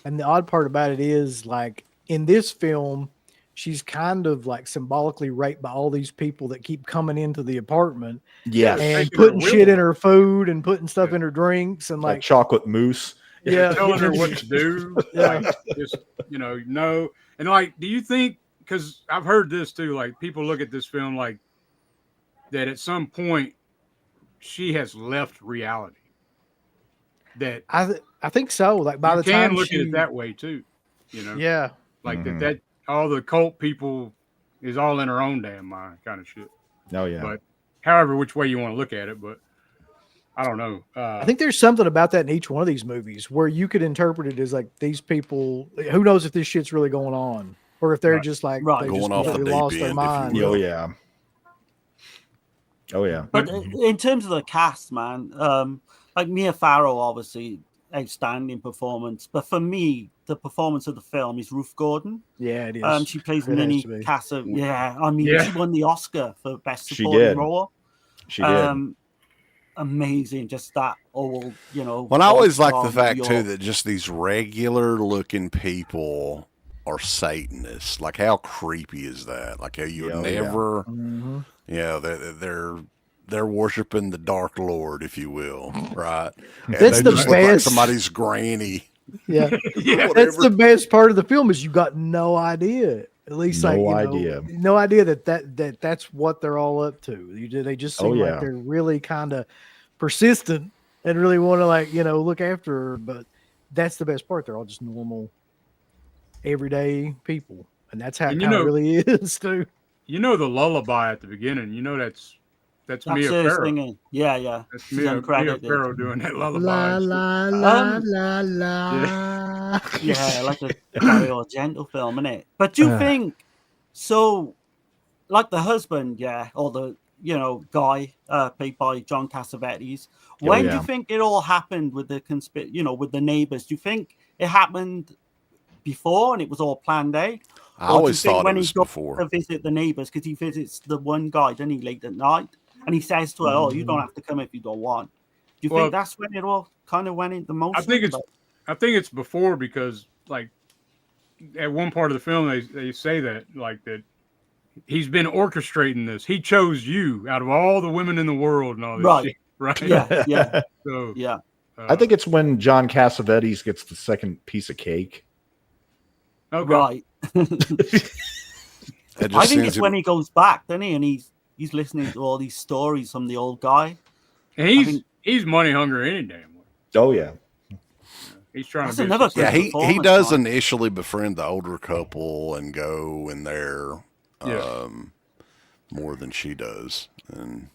and the odd part about it is, like, in this film, she's kind of like symbolically raped by all these people that keep coming into the apartment. And putting shit in her food and putting stuff in her drinks and like chocolate mousse. Telling her what to do. Like, just, no. And like, do you think, because I've heard this too, like people look at this film like that at some point she has left reality. That I think so. Like by the time look at it that way too, Yeah. Like that all the cult people is all in her own damn mind kind of shit. Oh yeah. But however which way you want to look at it, but I don't know. I think there's something about that in each one of these movies where you could interpret it as like these people, who knows if this shit's really going on or if they're just like they going just off the deep lost their end, mind. Oh yeah. Oh yeah. But in terms of the cast, man, like Mia Farrow, obviously outstanding performance. But for me, the performance of the film is Ruth Gordon. Yeah, it is. She plays Minnie Casa. Yeah, I mean, she won the Oscar for best supporting role. She did. Amazing, just that old, Well, I always like the fact too that just these regular looking people are Satanists. Like, how creepy is that? Like, how you would never, they're worshiping the Dark Lord, if you will, right? That's the best. Look like somebody's granny. Yeah, that's the best part of the film is you got no idea. At least no idea that that's what they're all up to. They just seem like they're really kind of persistent and really want to look after her. But that's the best part. They're all just normal, everyday people, and that's how it really is too. The lullaby at the beginning. That's Mia Farrow. Singing. Yeah. That's Mia Farrow doing that lullaby. La la la la. Yeah, like a Dario Argento film, isn't it? But do you think so? Like the husband, or the guy played by John Cassavetes. When do you think it all happened with the with the neighbors? Do you think it happened before and it was all planned out? I always thought it was before. To visit the neighbors, because he visits the one guy, doesn't he, late at night, and he says to her, "Oh, you don't have to come if you don't want." Do you think that's when it all kind of went into motion? I think it's before, because like at one part of the film they say that that he's been orchestrating this. He chose you out of all the women in the world and all this shit, right? Yeah. So I think it's when John Cassavetes gets the second piece of cake. Okay. Right. I think it's when he goes back, doesn't he? And he's listening to all these stories from the old guy. And he's money hungry any damn way. Oh yeah. He's trying to be he does initially befriend the older couple and go in there more than she does. And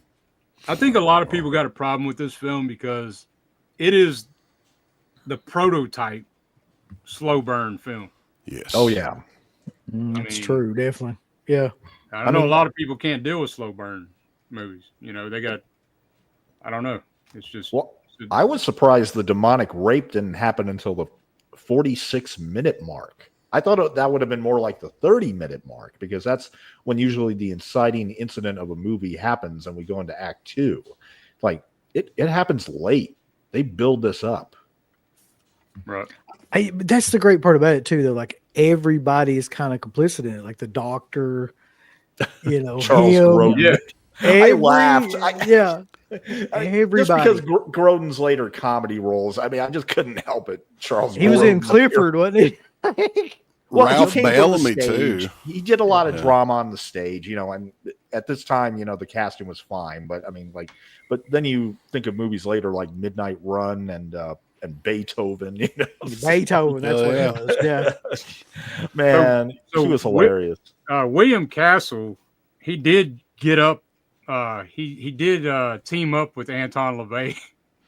I think a lot of people got a problem with this film because it is the prototype slow burn film. Yes. Oh yeah. That's true, definitely. Yeah. I know a lot of people can't deal with slow burn movies. They got, I don't know. It's just. Well, I was surprised the demonic rape didn't happen until the 46-minute mark. I thought that would have been more like the 30-minute mark, because that's when usually the inciting incident of a movie happens and we go into act 2. Like it happens late. They build this up. Right. But that's the great part about it too, though. Like everybody is kind of complicit in it. Like the doctor, you know, Charles him, Grodin. Yeah. I laughed. Yeah. Everybody. Just because Grodin's later comedy roles, I mean, I just couldn't help it. Charles. He was in Clifford, wasn't he? Well, Ralph he came from the Bellamy stage. too. He did a lot of drama on the stage, you know, and at this time, you know, the casting was fine. But I mean, like, but then you think of movies later like Midnight Run and Beethoven, you know. Beethoven, that's what it was. Yeah. Man, So he was hilarious. William Castle, he did get up. He did team up with Anton LaVey,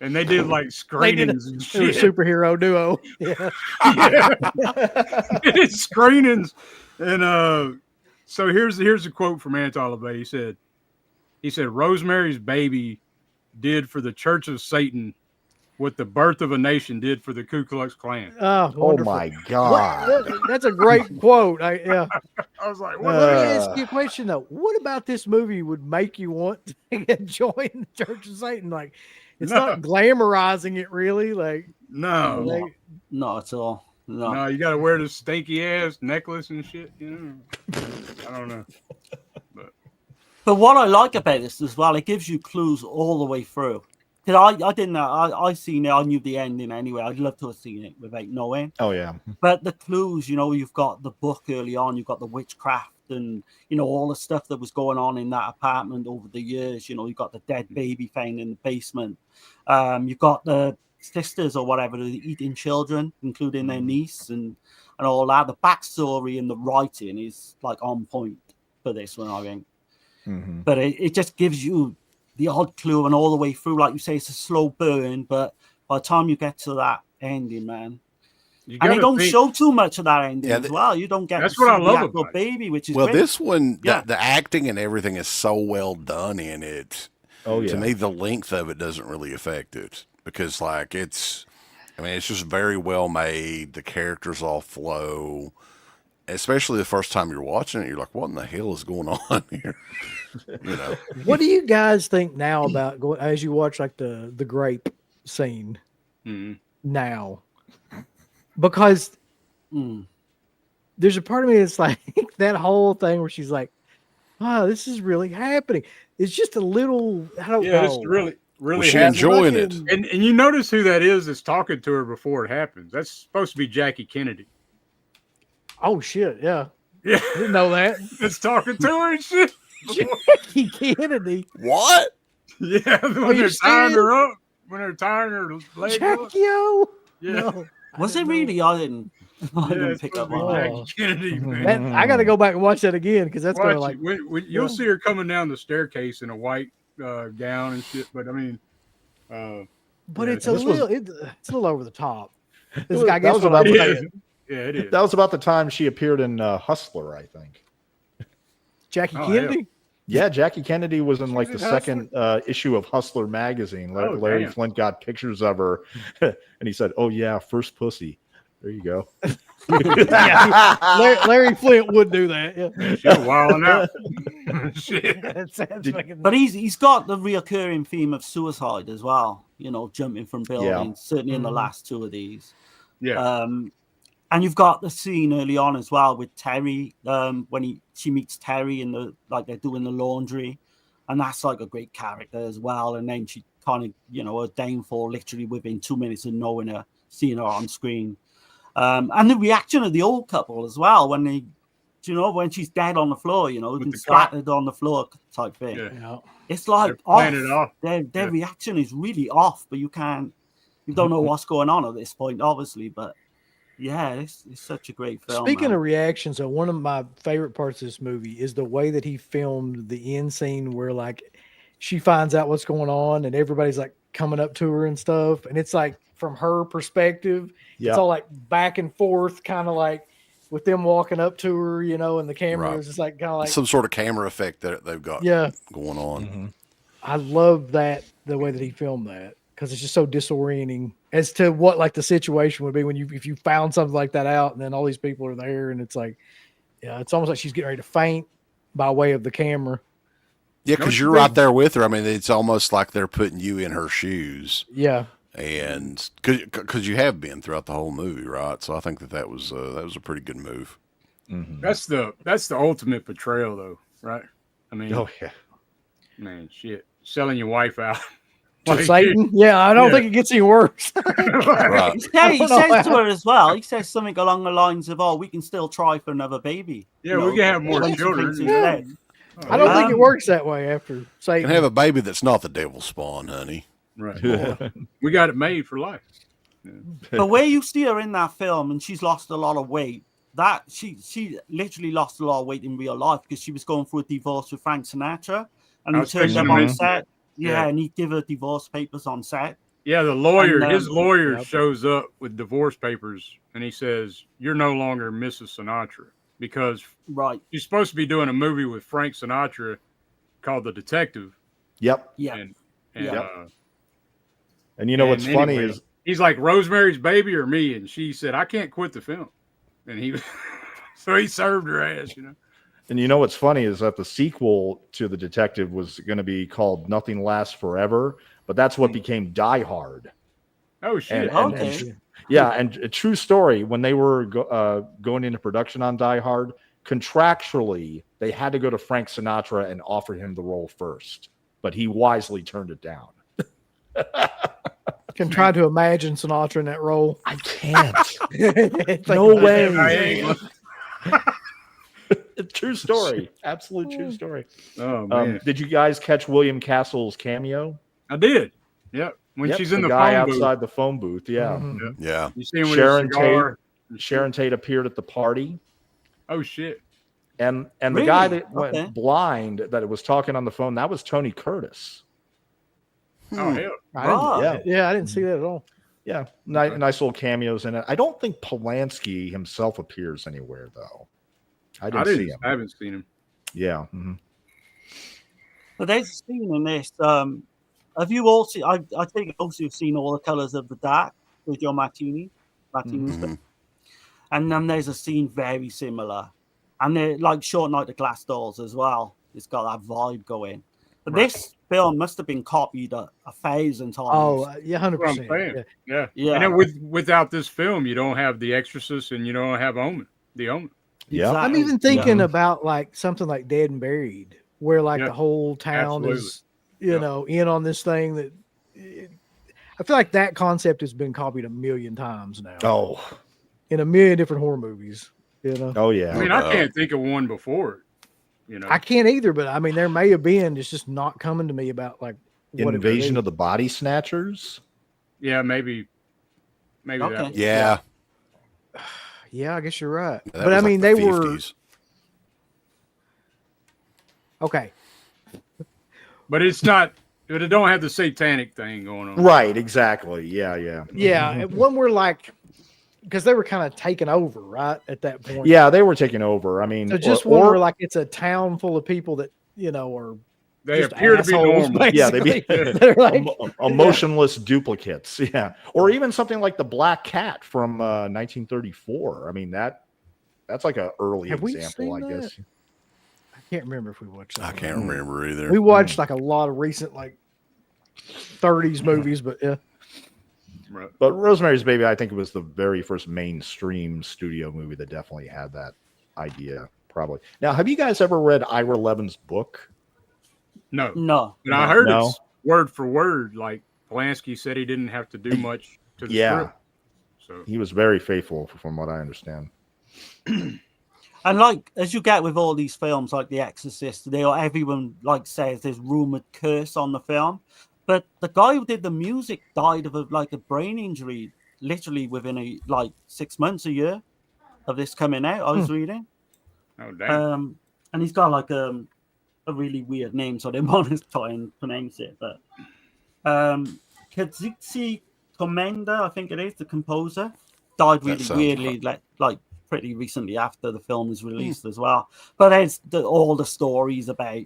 and they did like screenings and They were a shit. superhero duo. Yeah. They did screenings, and so here's a quote from Anton LaVey. He said Rosemary's Baby did for the Church of Satan what the Birth of a Nation did for the Ku Klux Klan. Oh, wonderful. My God. That's a great quote. Yeah. I was like, Let me ask you a question though. What about this movie would make you want to join the Church of Satan? Like, it's not glamorizing it really. Like, no, not at all. No, you got to wear this stinky ass necklace and shit. You know, I don't know. But what I like about this as well, it gives you clues all the way through. Because I didn't know, I seen it, I knew the ending anyway. I'd love to have seen it without knowing. Oh, yeah. But the clues, you know, you've got the book early on, you've got the witchcraft and, you know, all the stuff that was going on in that apartment over the years. You know, you've got the dead baby found in the basement. You've got the sisters or whatever, the eating children, including their niece and all that. The backstory and the writing is like on point for this one, I think. Mm-hmm. But it just gives you the odd clue, and all the way through, like you say, it's a slow burn. But by the time you get to that ending, man, and they don't show too much of that ending as well. You don't get that's what I love about baby, which is well, great. this one, the acting and everything is so well done in it. Oh yeah. To me, the length of it doesn't really affect it because, like, it's just very well made. The characters all flow. Especially the first time you're watching it, you're like, what in the hell is going on here? You know. what do you guys think now about as you watch like the grape scene now? Because there's a part of me that's like that whole thing where she's like, wow, this is really happening. It's just a little, I don't know. It's really Was she enjoying it? And you notice who that is that's talking to her before it happens. That's supposed to be Jackie Kennedy. Oh shit! Yeah, Yeah, I didn't know that. it's talking to her and shit. Jackie Kennedy. What? Yeah, when they're tying her up, when they're tying her leg up. Jackie-o? Yeah, No, Was it really? I didn't it's pick up supposed on to be that. Jackie Kennedy, man. I got to go back and watch that again because that's going to Watch like. it. You'll see her coming down the staircase in a white gown and shit. But I mean, But yeah, it's a little over the top. This was- guy that gets was what about I'm the- saying. yeah, it is. That was about the time she appeared in Hustler, I think. Jackie Oh, Kennedy. Yeah, Jackie Kennedy was in like was the in second issue of Hustler magazine. Larry damn. Flint got pictures of her, and he said, "Oh yeah, first pussy." There you go. Larry Flint would do that. Yeah. She's wilding out. Shit. That sounds fucking- But he's got the reoccurring theme of suicide as well. You know, jumping from buildings. Certainly in the last two of these. Yeah. And you've got the scene early on as well with Terry when she meets Terry and they're doing the laundry, and that's like a great character as well. And then she kind of, you know, her downfall literally within 2 minutes of knowing her, seeing her on screen, and the reaction of the old couple as well when when she's dead on the floor, you know, With and the splattered on the floor type thing. Yeah. It's like They're playing it off. Their reaction is really off, but you don't know what's going on at this point, obviously, but. Yeah, it's such a great film. Speaking man. of reactions, so one of my favorite parts of this movie is the way that he filmed the end scene where like she finds out what's going on and everybody's like coming up to her and stuff. And it's like from her perspective, it's all like back and forth, kind of like with them walking up to her, you know, and the camera is just like kind of like some sort of camera effect that they've got going on. I love that, the way that he filmed that, because it's just so disorienting as to what like the situation would be when if you found something like that out, and then all these people are there, and it's like, yeah, it's almost like she's getting ready to faint by way of the camera. Yeah, because you're right there with her. I mean, it's almost like they're putting you in her shoes. Yeah, and because you have been throughout the whole movie, right? So I think that was a pretty good move. Mm-hmm. That's the ultimate betrayal, though, right? I mean, Oh yeah, man, shit, selling your wife out. to Satan. Yeah, I don't think it gets any worse. Right. He says to her as well. He says something along the lines of, "Oh, we can still try for another baby. Yeah, we can have more when she children. thinks he's dead." I don't think it works that way after Satan. Can have a baby that's not the devil's spawn, honey. Right. We got it made for life. Yeah. But where you see her in that film, and she's lost a lot of weight. That she literally lost a lot of weight in real life because she was going through a divorce with Frank Sinatra, and he turned them on set. Yeah, and he give her divorce papers on set. Yeah, the lawyer, his lawyer shows up with divorce papers, and he says, "You're no longer Mrs. Sinatra." Because she's supposed to be doing a movie with Frank Sinatra called The Detective. Yep. Yeah. And you know what's funny is he's like, Rosemary's Baby or me, and she said, "I can't quit the film," and he so he served her ass, you know. And you know what's funny is that the sequel to The Detective was going to be called Nothing Lasts Forever, but that's what became Die Hard. Oh shit! And a true story, when they were going into production on Die Hard, contractually, they had to go to Frank Sinatra and offer him the role first, but he wisely turned it down. Can try to imagine Sinatra in that role. I can't. No way. True story. Absolute true story. Oh, man. Did you guys catch William Castle's cameo? I did. Yep. When she's in the guy phone outside booth. the phone booth. Yeah. Mm-hmm. Yeah. You see him with his cigar. Sharon Tate appeared at the party. Oh shit. And the guy that went blind that was talking on the phone, that was Tony Curtis. Oh hell. I didn't see that at all. Yeah. Nice little cameos in it. I don't think Polanski himself appears anywhere though. I didn't see him. I haven't seen him. Yeah. Mm-hmm. But there's a scene in this. Have you all seen? I think also you've seen All the Colors of the Dark with your Martini. Mm-hmm. And then there's a scene very similar, and they're like Short Night of Glass Doors as well. It's got that vibe going. But this film must have been copied 1,000 times. Oh, yeah, 100%. Yeah. And then without this film, you don't have The Exorcist, and you don't have The Omen. Yeah, exactly. I'm even thinking about like something like Dead and Buried, where like the whole town is, in on this thing that. I feel like that concept has been copied 1 million times now. Oh, in 1 million different horror movies. Oh yeah. I mean, I can't think of one before. I can't either, but I mean, there may have been. It's just not coming to me about like what Invasion of the Body Snatchers. Yeah, maybe that. Yeah. Yeah, I guess you're right. Yeah, but I mean, they 50s. Okay. But it's not. But it don't have the satanic thing going on. Right. Exactly. Yeah. Yeah. And when we're like, because they were kind of taking over, right, at that point. Yeah, they were taking over. I mean, so just when we're like, it's a town full of people that are. They appear to be normal. Basically. Yeah, they're like emotionless duplicates. Yeah, or even something like the Black Cat from 1934. I mean that's like an early example, I guess. I can't remember if we watched that. I can't remember either. We watched like a lot of recent like 30s movies, but yeah. Right. But Rosemary's Baby, I think it was the very first mainstream studio movie that definitely had that idea. Probably. Now, have you guys ever read Ira Levin's book? No. But I heard it's word for word. Like Polanski said, he didn't have to do much to the script. So he was very faithful, from what I understand. And like as you get with all these films, like The Exorcist, everyone like says there's rumored curse on the film, but the guy who did the music died of a brain injury, literally within 6 months, a year of this coming out. I was reading. Oh damn! And he's got like a really weird name, so I didn't want to try and pronounce it. But Kazuki Komenda, I think it is, the composer, died really weirdly, like pretty recently after the film was released as well. But there's all the stories about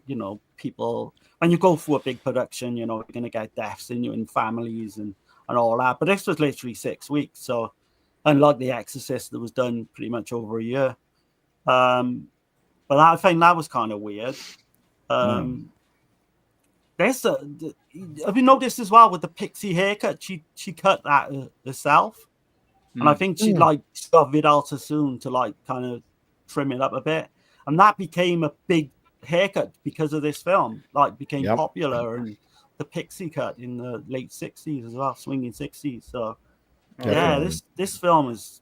people when you go through a big production, you're going to get deaths in families, and and all that. But this was literally 6 weeks. So, unlike The Exorcist, that was done pretty much over a year. But I think that was kind of weird. Have you noticed as well with the pixie haircut? She cut that herself, and I think she like got Vidal Sassoon to like kind of trim it up a bit, and that became a big haircut because of this film. Like became popular, and the pixie cut in the late 60s as well, swinging 60s. So this film is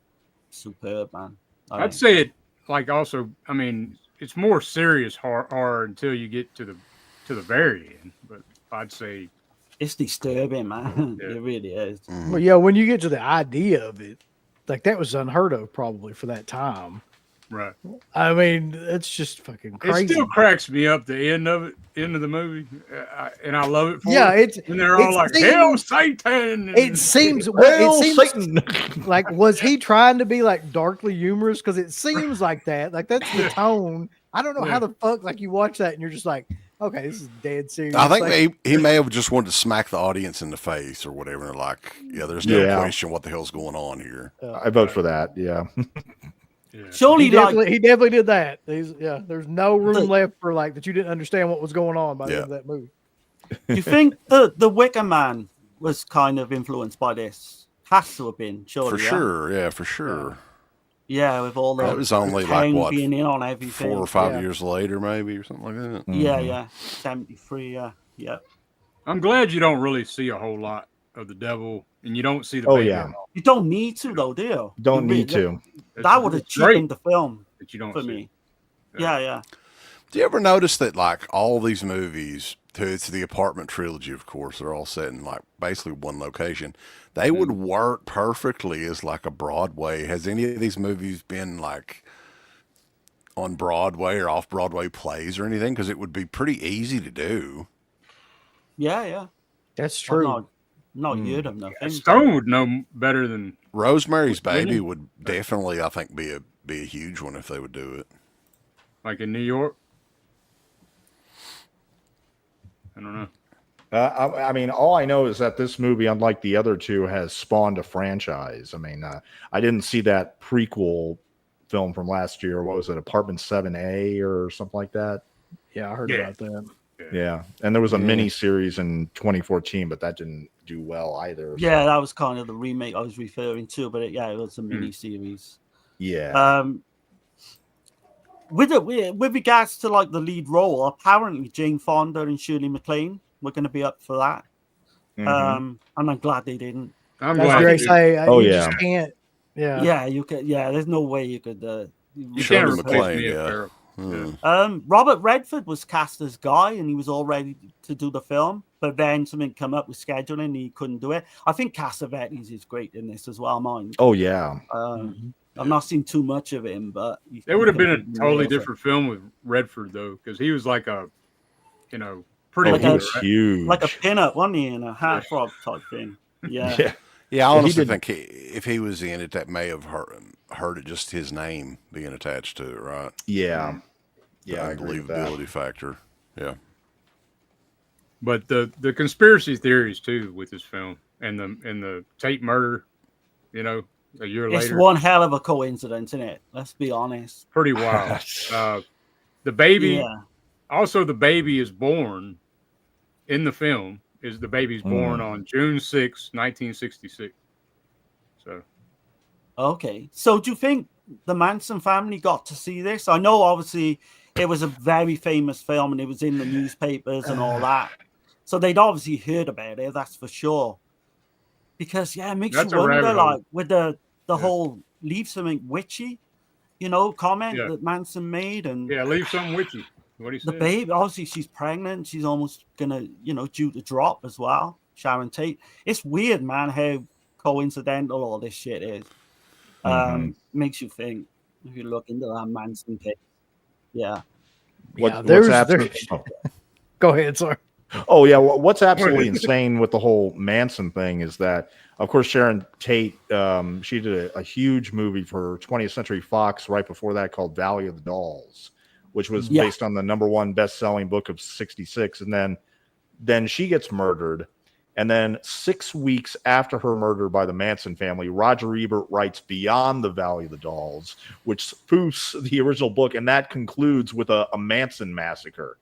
superb, man. I'd say it like also. I mean, it's more serious horror until you get to the very end, but I'd say it's disturbing, man. Yeah. It really is. Well, yeah, when you get to the idea of it, like that was unheard of probably for that time. Right. I mean, it's just fucking crazy. It still cracks me up the end of the movie, and I love it. And they're all like, "Hail Satan!" It seems Satan. Like, was he trying to be like darkly humorous? Because it seems like that. Like that's the tone. I don't know how the fuck like you watch that and you're just like, okay, this is dead serious. I think like, he may have just wanted to smack the audience in the face or whatever. They're like, there's no question what the hell's going on here. I vote for that. Yeah. Surely, he definitely did that. There's no room left for like that you didn't understand what was going on by the end of that movie. Do you think the Wicker Man was kind of influenced by this? Has to have been, surely. For sure, yeah, for sure. Yeah, with all the it was only like what being in on everything 4 or 5 years later, maybe, or something like that. Yeah, 73. Yeah. I'm glad you don't really see a whole lot of the devil, and you don't see the. Baby at all. You don't need to though, do you? Don't need to. That would have cheapened the film that you don't for see. Me. Yeah. Do you ever notice that like all these movies, it's the apartment trilogy, of course, they're all set in like basically one location. They would work perfectly as like a Broadway. Has any of these movies been like on Broadway or off Broadway plays or anything? Because it would be pretty easy to do. Yeah. That's true. Not heard of nothing. Stone would know better than Rosemary's Baby would definitely, I think, be a huge one if they would do it. Like in New York. I don't know. I mean, all I know is that this movie, unlike the other two, has spawned a franchise. I mean, I didn't see that prequel film from last year. What was it, Apartment 7A or something like that? Yeah, I heard about that. Yeah, and there was a mini series in 2014, but that didn't do well either. Yeah, that was kind of the remake I was referring to, but it was a mini series. Yeah. With regards to like the lead role, apparently Jane Fonda and Shirley MacLaine were going to be up for that. And I'm glad they didn't. I'm glad. You just can't. Yeah. Yeah, you could. Yeah, there's no way you could. You can't replace me. Robert Redford was cast as Guy, and he was all ready to do the film, but then something come up with scheduling, and he couldn't do it. I think Cassavetes is great in this as well, mind. Oh yeah. I've not seen too much of him, but it would have been a totally different film with Redford though, because he was like a, pretty huge, like a pinup, wasn't he, in a heartthrob type thing? Yeah. I honestly think if he was in it, that may have hurt it, just his name being attached to it, right? Yeah. The unbelievability factor. Yeah. But the conspiracy theories too with this film and the Tate murder, a year later. It's one hell of a coincidence, isn't it? Let's be honest. Pretty wild. The baby, also the baby is born in the film. The baby's born on June 6, 1966. So. Okay. So do you think the Manson family got to see this? I know obviously it was a very famous film and it was in the newspapers and all that. So they'd obviously heard about it, that's for sure. Because it makes you wonder, like, with the whole leave something witchy, comment that Manson made, and leave something witchy. What do you say? The baby, obviously, she's pregnant. She's almost gonna, due to drop as well. Sharon Tate. It's weird, man, how coincidental all this shit is. Makes you think if you look into that Manson case. Yeah. Go ahead, sorry. Oh yeah, what's absolutely insane with the whole Manson thing is that, of course, Sharon Tate, she did a huge movie for 20th Century Fox right before that called Valley of the Dolls, which was based on the #1 best-selling book of '66, and then she gets murdered, And then 6 weeks after her murder by the Manson family, Roger Ebert writes Beyond the Valley of the Dolls, which spoofs the original book, and that concludes with a Manson massacre.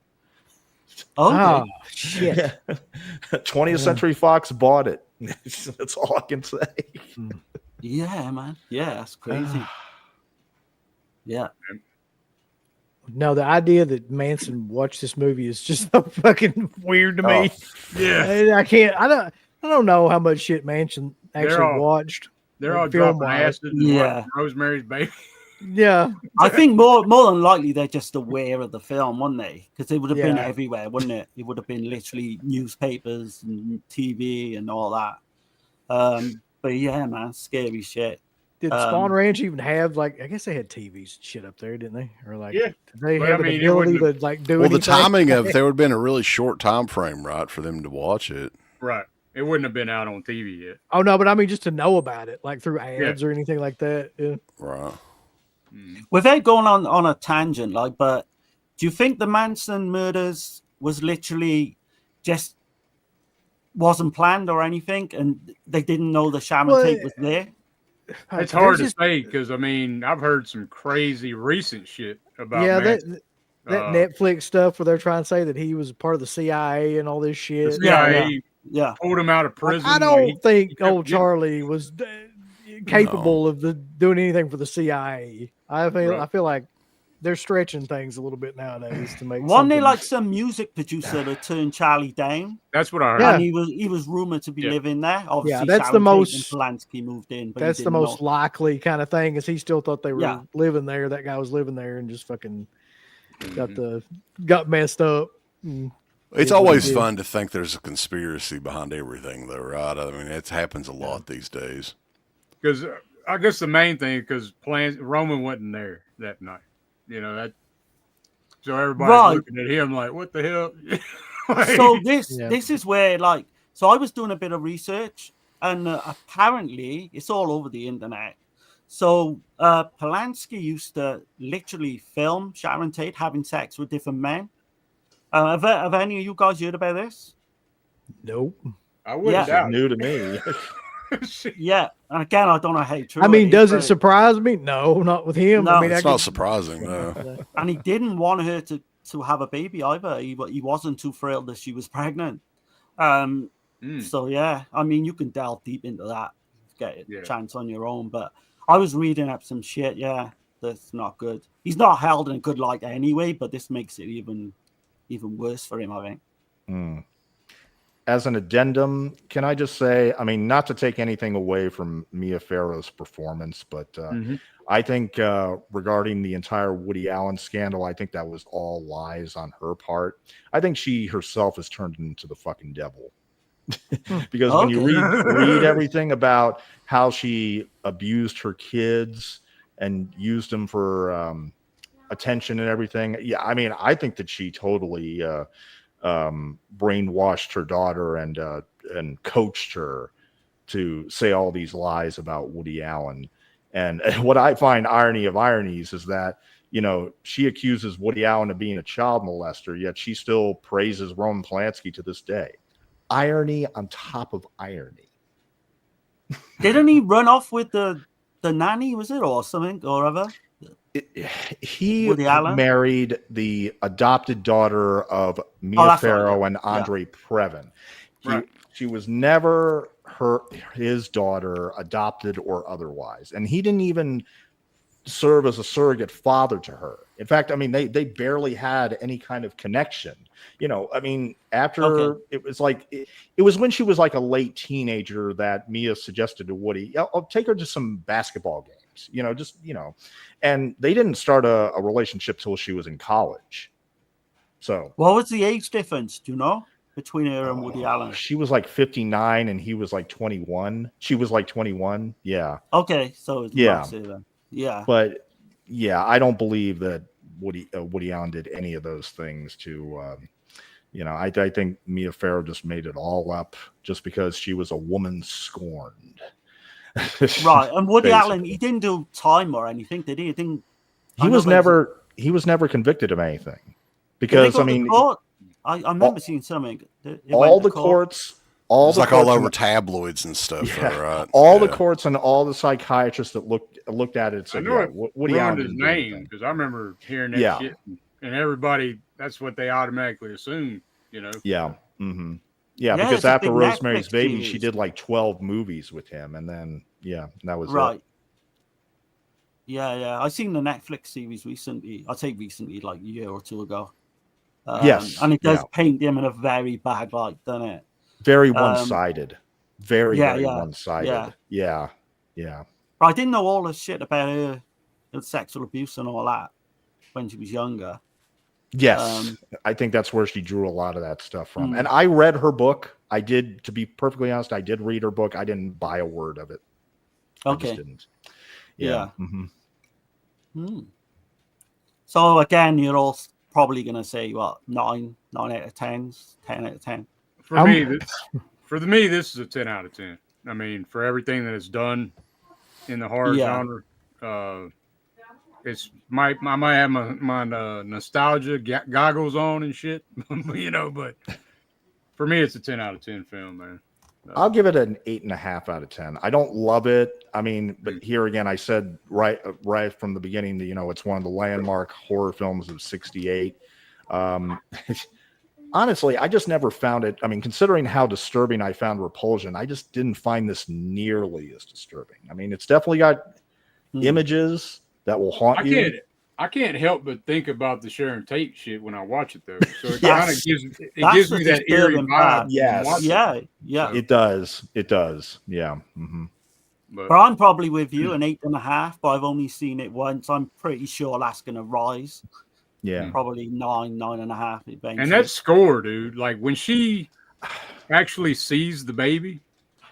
Okay. Shit. 20th Century Fox bought it. That's all I can say. Yeah, man. Yeah, that's crazy. Yeah. No, the idea that Manson watched this movie is just so fucking weird to me. Yeah. I can't. I don't know how much shit Manson actually watched. They're all film dropping wise. acid and watching Rosemary's Baby. Yeah, I think more than likely they're just aware of the film, wouldn't they? Because it would have been Yeah. everywhere, wouldn't it? It would have been literally newspapers and TV and all that. But yeah, man, scary shit. Did Spawn Ranch even have, like, I guess they had TVs and shit up there, didn't they? Or like, Yeah. did they But, have I an mean, it ability to wouldn't like do Well, anything? the timing of there would have been a really short time frame, right, for them to watch it. Right. It wouldn't have been out on TV yet. Oh no, but I mean just to know about it, like through ads or anything like that. Yeah. Right. Without going on a tangent, like, but do you think the Manson murders was literally just wasn't planned or anything, and they didn't know the Shaman tape was there? It's hard to say because I mean I've heard some crazy recent shit about Manson. that Netflix stuff where they're trying to say that he was part of the CIA and all this shit. The CIA pulled him out of prison. I don't think old Charlie was capable of doing anything for the CIA. I feel like they're stretching things a little bit nowadays to make. Wasn't there like some music producer that turned Charlie down? That's what I heard. Yeah. And he was rumored to be living there. Obviously, that's the most. Polanski moved in, but That's the most likely kind of thing, is he still thought they were living there. That guy was living there and just fucking got messed up. It's always fun to think there's a conspiracy behind everything, though, right? I mean, it happens a lot these days. Because I guess the main thing, because Roman wasn't there that night. You know that, so everybody's looking at him like, "What the hell?" So this is where, like, so I was doing a bit of research, and apparently it's all over the internet. So Polanski used to literally film Sharon Tate having sex with different men. Have any of you guys heard about this? Nope. I wouldn't doubt. New to me. Yeah, and again, I don't know how true. I mean, does it surprise me? No, not with him. No, I mean, it's not surprising, no. And he didn't want her to have a baby either. He wasn't too thrilled that she was pregnant. So yeah, I mean, you can delve deep into that, get a chance on your own. But I was reading up some shit. Yeah, that's not good. He's not held in a good light anyway, but this makes it even worse for him, I think. As an addendum, can I just say, I mean, not to take anything away from Mia Farrow's performance, but I think regarding the entire Woody Allen scandal, I think that was all lies on her part. I think she herself has turned into the fucking devil. Because when you read everything about how she abused her kids and used them for attention and everything, yeah, I mean, I think that she totally brainwashed her daughter and coached her to say all these lies about Woody Allen. And what I find irony of ironies is that, you know, she accuses Woody Allen of being a child molester, yet she still praises Roman Polanski to this day. Irony on top of irony. Didn't he run off with the nanny, was it, or something, or other? He married the adopted daughter of Mia Farrow and Andre Previn. She was never his daughter, adopted or otherwise, and he didn't even serve as a surrogate father to her. In fact, I mean, they barely had any kind of connection. You know, I mean, after it was like it was when she was like a late teenager that Mia suggested to Woody, I'll take her to some basketball games. You know, just, you know, and they didn't start a relationship till she was in college. So what was the age difference, do you know, between her and Woody Allen? She was like 59 and he was like 21. She was like 21. Yeah. Okay, so yeah. Yeah. But yeah, I don't believe that Woody Allen did any of those things to you know, I think Mia Farrow just made it all up just because she was a woman scorned. Right, and Woody Allen, he didn't do time or anything, did he? He was never convicted of anything, because I mean, I remember seeing something. All the courts all It's the like all courts over and- tabloids and stuff, Yeah. though, right? all the Yeah. courts and all the psychiatrists that looked at it and I said, know "Yeah, it Woody Allen ruined his didn't do name anything." because I remember hearing that Yeah. shit, and everybody, that's what they automatically assume, you know. Yeah. Mm-hmm. Yeah, Yeah, because it's a after big Rosemary's Netflix Baby, she series. did like 12 movies with him, and then that was Right. it. Yeah. I seen the Netflix series recently. I'd say recently, like a year or two ago. Yes, And it does yeah. paint him in a very bad light, doesn't it? Very one-sided. Very yeah. one-sided. Yeah. But I didn't know all the shit about her sexual abuse and all that when she was younger. Yes, I think that's where she drew a lot of that stuff from. Mm. And I read her book. I did, to be perfectly honest, I did read her book. I didn't buy a word of it. I Okay. just didn't. Yeah. Mm-hmm. So again, you're all probably gonna say what 9 out of 10, 10 out of 10. For me, this is a 10 out of 10. I mean, for everything that it's done in the horror genre, it's I might have my nostalgia goggles on and shit, you know. But for me, it's a 10 out of 10 film, man. I'll give it an 8.5 out of 10. I don't love it. I mean, but here again, I said right from the beginning that it's one of the landmark horror films of '68. Honestly, I just never found it. I mean, considering how disturbing I found Repulsion, I just didn't find this nearly as disturbing. I mean, it's definitely got images that will haunt you. I can't help but think about the Sharon Tate shit when I watch it, though. So it kind of gives me that eerie vibe. Yes. Yeah. It does. Yeah. Mm-hmm. But I'm probably with you, an 8.5, but I've only seen it once. I'm pretty sure that's going to rise. Yeah. Probably 9.5 eventually. And that score, dude, like when she actually sees the baby,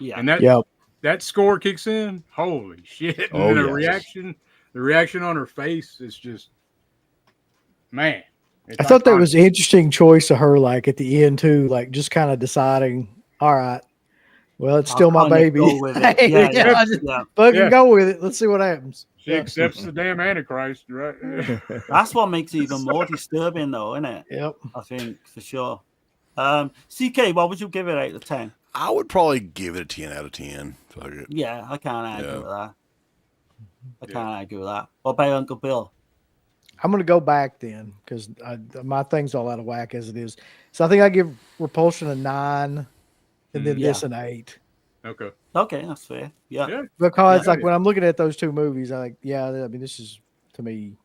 and that score kicks in, holy shit. And the reaction on her face is just, man. I thought that was an interesting choice of her, like at the end too, like just kind of deciding, all right, well, it's still my baby. Go with it. Fucking go with it. Let's see what happens. She accepts the damn Antichrist, right? That's what makes it even more disturbing, though, isn't it? Yep. I think for sure. CK, what would you give it out of 10? I would probably give it a 10 out of 10. Fuck it. Yeah, I can't argue with that. I can't argue with that. What about Uncle Bill? I'm going to go back then because my thing's all out of whack as it is. So I think I give Repulsion a 9 and then this an 8. Okay, that's fair. Yeah. Because when I'm looking at those two movies, I mean, this is to me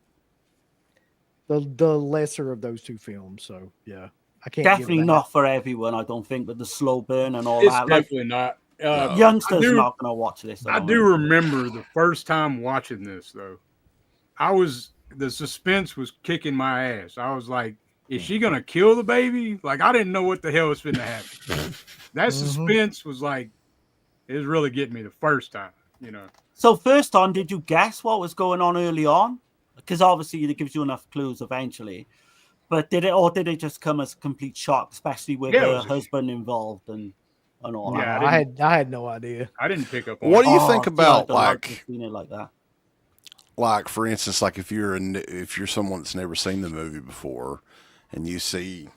the lesser of those two films. So yeah, I can't. Definitely not for everyone, I don't think, with the slow burn and all it's that. Definitely not. Youngsters are not going to watch this. I do remember the first time watching this though. The suspense was kicking my ass. I was like, is she gonna kill the baby? Like, I didn't know what the hell was finna happen. That suspense was like, it was really getting me the first time, So first time, did you guess what was going on early on? Because obviously it gives you enough clues eventually. But did it just come as a complete shock, especially with her husband involved and all that? I had no idea. I didn't pick up on What do you think about like that? Like, for instance, like if you're someone that's never seen the movie before and you see,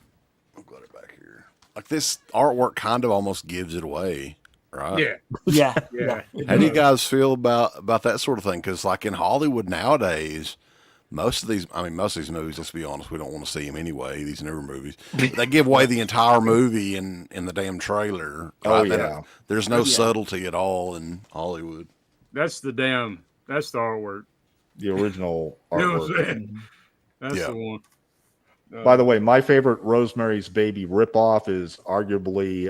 I'll got it back here, like this artwork kind of almost gives it away, right? Yeah. How do you guys feel about that sort of thing? Because like in Hollywood nowadays, most of these movies, let's be honest, we don't want to see them anyway, these newer movies. They give away the entire movie in the damn trailer. Right? Oh, yeah. There's no subtlety at all in Hollywood. That's the artwork. The original You know what I'm artwork. saying? That's the one. By the way, my favorite Rosemary's Baby ripoff is arguably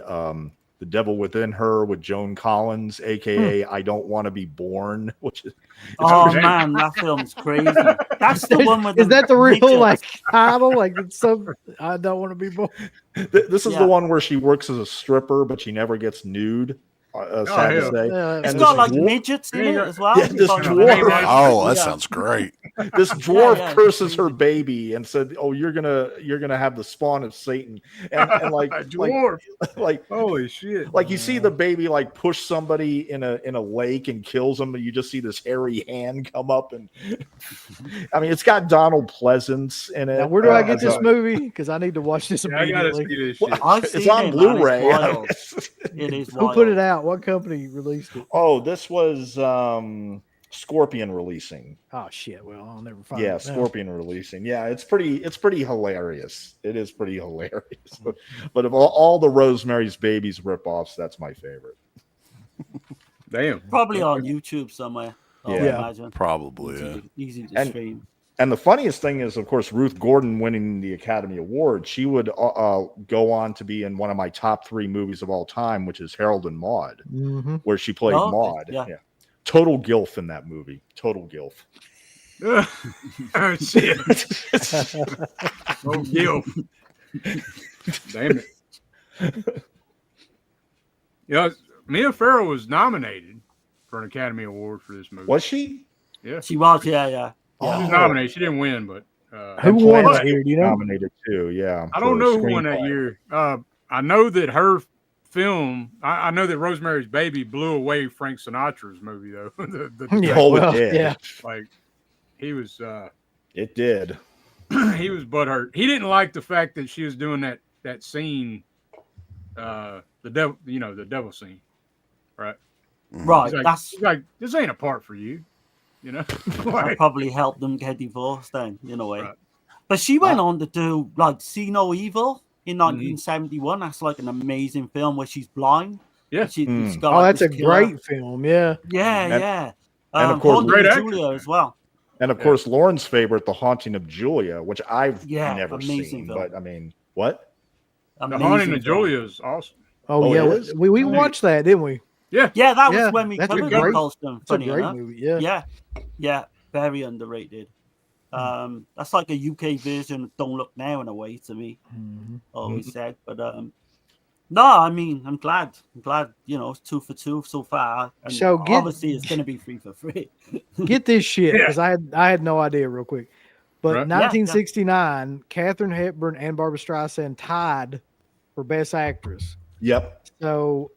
The Devil Within Her with Joan Collins, aka I Don't Want to Be Born, which is man, that film's crazy. That's the one with is that the real like title? Like it's I don't want to be born. This is the one where she works as a stripper, but she never gets nude. sad to hell. say. It's And got this like dwarf- midgets in it as well. Yeah, this Like, dwarf- Oh, that Yeah. sounds great. this dwarf yeah, it's curses her crazy. baby and said, "Oh, you're gonna have the spawn of Satan," and like Dwarf. like Holy shit. like you see the baby like push somebody in a lake and kills them, and you just see this hairy hand come up, and I mean it's got Donald Pleasance in it. Now, where do I get as this a- movie? Because I need to watch this Yeah, I gotta immediately. see this shit. I've It's seen on it, man. Blu-ray. It's wild. It is Who wild. put it out? What company released it? Oh, this was Scorpion releasing. Oh shit! Well, I'll never find Yeah, it. now. Scorpion releasing. Yeah, it's pretty hilarious. It is pretty hilarious. But of all the Rosemary's Babies ripoffs, that's my favorite. Damn. Probably on YouTube somewhere. I would Yeah. imagine. Probably. Yeah. Easy to And- stream. And the funniest thing is, of course, Ruth Gordon winning the Academy Award. She would go on to be in one of my top 3 movies of all time, which is Harold and Maude, Mhm. where she played Oh, okay. Maude. Yeah. Total gilf in that movie. Total gilf. Oh, shit. Oh, Gil. Damn it. Yeah, Mia Farrow was nominated for an Academy Award for this movie. Was she? Yeah. She was, yeah. She was Oh. nominated. She didn't win, but Who And won Polanski that year? Do you know? Nominated too. Yeah. I don't for know who won that screenplay. year. I know that her film. I know that Rosemary's Baby blew away Frank Sinatra's movie though. Yeah, Oh, it well, did. yeah. Like he was It did. he was butthurt. He didn't like the fact that she was doing that scene, the devil, the devil scene, right? Right. He's like, this ain't a part for you, That Like, probably helped them get divorced then, in a way. Right. But she went on to do like See No Evil in 1971. That's like an amazing film where she's blind. Yeah. She's got, Oh, like, that's a this killer. great film. Yeah. Yeah, And- yeah. and of course, Haunted great of actress, Julia man. as well. And of course, Lauren's favorite, The Haunting of Julia, which I've Yeah, never amazing seen. film. But I mean, what? The Amazing Haunting of film. Julia is awesome. Oh, Oh, yeah. it is? We watched that, didn't we? Yeah. Yeah, that Yeah, was when we that's a covered great- it, Colston. It's a Funny great enough. movie. Yeah. Yeah, very underrated. That's like a UK version of Don't Look Now in a way to me. Mhm. Always said, but no, I mean, I'm glad. It's 2 for 2 so far. And So obviously, it's going to be 3 for 3. Get this shit Yeah. because I had no idea real quick. But Right. 1969, Katharine Hepburn and Barbara Streisand tied for Best Actress. Yep. So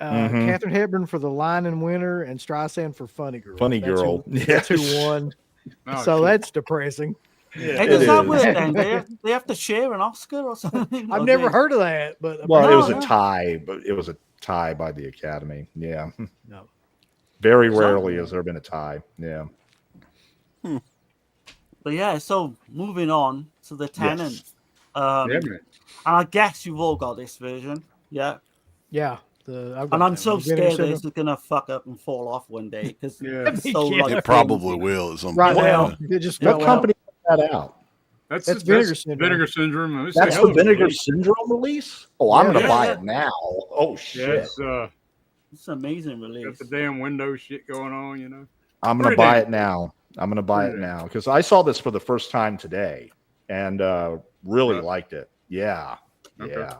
Mhm. Katharine Hepburn for The Lion in Winter and Streisand for Funny Girl. Funny That's Girl. That's who Yes. won. Oh, So shit. that's depressing. Hey, It does that is. work then? They have to share an Oscar or something? I've Or never they- heard of that, but Well, it was No, a no. tie, but it was a tie by the Academy. Yeah. No. Very So- rarely has there been a tie. Yeah. But yeah, so moving on to the Tenant. Yeah, man. And I guess you've all got this version. Yeah. Yeah. I've got And I'm that so one. Vinegar scared that this Syndrome. is gonna fuck up and fall off one day because Yeah. it's so Yeah. like It probably will at some Right point. now, yeah. it just What fell out. company put that out? That's Vinegar Syndrome. Vinegar Syndrome. It was That's a the hell of a Vinegar release. Syndrome release? Oh, I'm Yeah. going to buy Yeah. it now. Oh, Yeah, shit. it's an amazing got release. the damn Windows shit going on. I'm going to Pretty buy damn it now. I'm going to buy it Pretty now because I saw this for the first time today and really Right. liked it. Yeah. Okay. Yeah.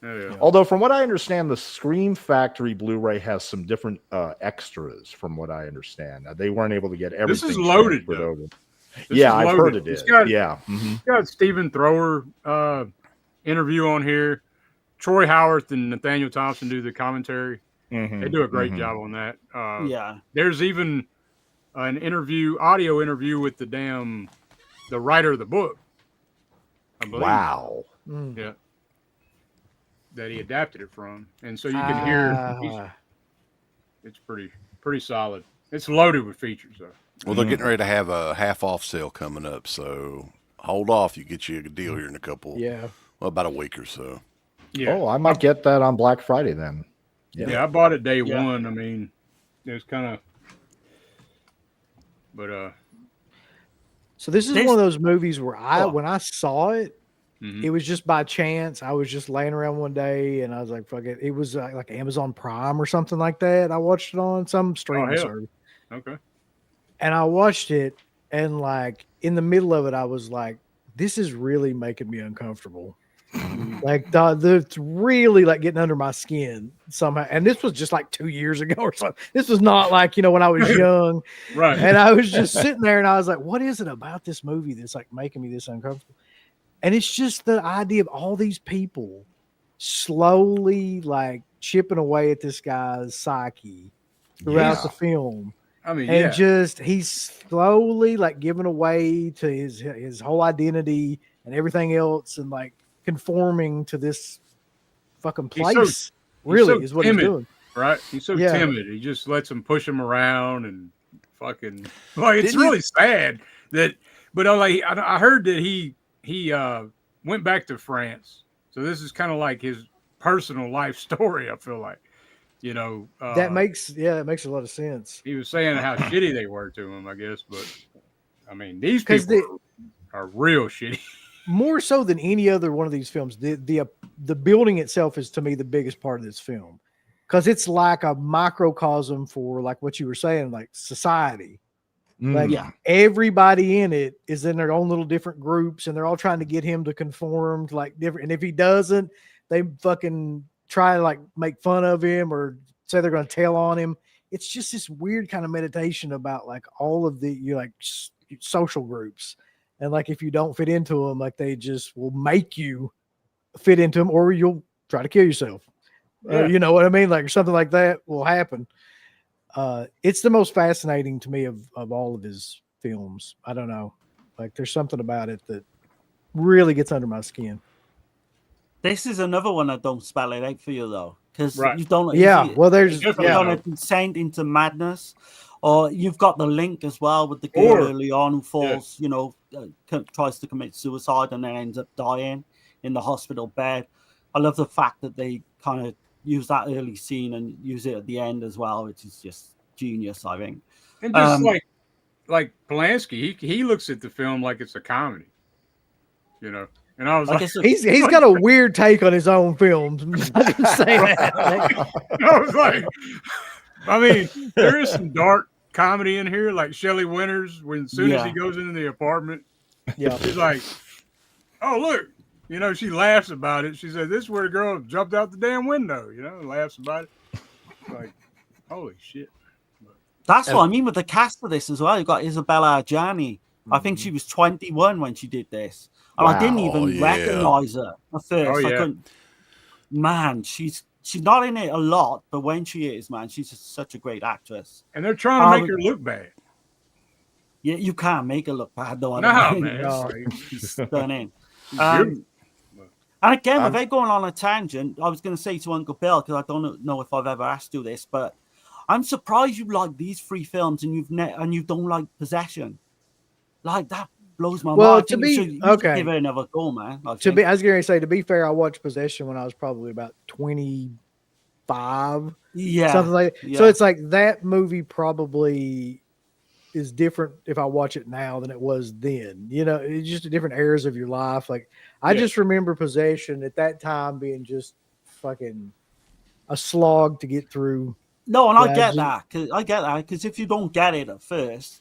Yeah. Although, from what I understand, the Scream Factory Blu-ray has some different extras. From what I understand, they weren't able to get everything. This is loaded, transferred though. over. This Yeah, is I've loaded. heard it It's is. got- Yeah. Mhm. It's got Stephen Thrower interview on here. Troy Howarth and Nathaniel Thompson do the commentary. Mhm. They do a great Mhm. job on that. Yeah. There's even an audio interview with the writer of the book. I believe. Wow. Mm. Yeah. That he adapted it from, and so you can hear it's pretty solid. It's loaded with features, though. Well, they're getting ready to have a half-off sale coming up, so hold off. You get you a deal here in a couple, Yeah. well, about a week or so. Yeah, Oh, I might get that on Black Friday then. yeah. I bought it day Yeah. one. I mean, it was kind of, but So this is This- one of those movies where Oh. when I saw it, mhm. it was just by chance. I was just laying around one day and I was like, fuck it. It was like Amazon Prime or something like that. I watched it on some streaming hell. service. Okay. And I watched it and like in the middle of it, I was like, this is really making me uncomfortable. Like it's really like getting under my skin somehow. And this was just like 2 years ago or something. This was not like, when I was young. Right. And I was just sitting there and I was like, what is it about this movie that's like making me this uncomfortable? And it's just the idea of all these people slowly like chipping away at this guy's psyche throughout the film. I mean, and just he's slowly like giving away to his whole identity and everything else, and like conforming to this fucking place. Is what he's doing. Right? He's so timid. He just lets him push him around and fucking. Like, it's really sad that. But I heard that he went back to France, so this is kind of like his personal life story. I feel like. That makes a lot of sense. He was saying how shitty they were to him, I guess, but I mean, these people are real shitty. More so than any other one of these films, the building itself is to me the biggest part of this film, because it's like a microcosm for like what you were saying, like society. Like everybody in it is in their own little different groups, and they're all trying to get him to conform to like different. And if he doesn't, they fucking try to like make fun of him or say they're going to tell on him. It's just this weird kind of meditation about like all of the social groups, and like if you don't fit into them, like they just will make you fit into them, or you'll try to kill yourself. You know what I mean? Like something like that will happen. It's the most fascinating to me of all of his films. I don't know, like there's something about it that really gets under my skin. This is another one I don't spell it out for you though, because you don't. There's a descent into madness, or you've got the link as well with the girl early on who falls, tries to commit suicide and then ends up dying in the hospital bed. I love the fact that they kind of use that early scene and use it at the end as well, which is just genius, I think. And just like Polanski, he looks at the film like it's a comedy, And I was like, he's got a weird take on his own films. I didn't say that. I was like, I mean, there is some dark comedy in here, like Shelley Winters, as soon as he goes into the apartment, she's like, oh, look, she laughs about it. She said, this is where the girl jumped out the damn window, and laughs about it. Like, holy shit. That's what I mean with the cast of this as well. You've got Isabella Adjani. I think she was 21 when she did this. And I didn't even recognize her at first. I couldn't. Man, she's not in it a lot, but when she is, man, she's just such a great actress. And they're trying to make her look bad. Yeah, you can't make her look bad, though. Man. She's stunning. And again, without going on a tangent, I was going to say to Uncle Bill, because I don't know if I've ever asked you this, but I'm surprised you like these 3 films and you don't like Possession. Like that blows my mind. Well, give it another go, man. I was going to say, to be fair, I watched Possession when I was probably about 25. Yeah. Something like that. Yeah. So it's like that movie probably is different if I watch it now than it was then. It's just different eras of your life. Like I just remember Possession at that time being just fucking a slog to get through. No, and I get that. Because if you don't get it at first,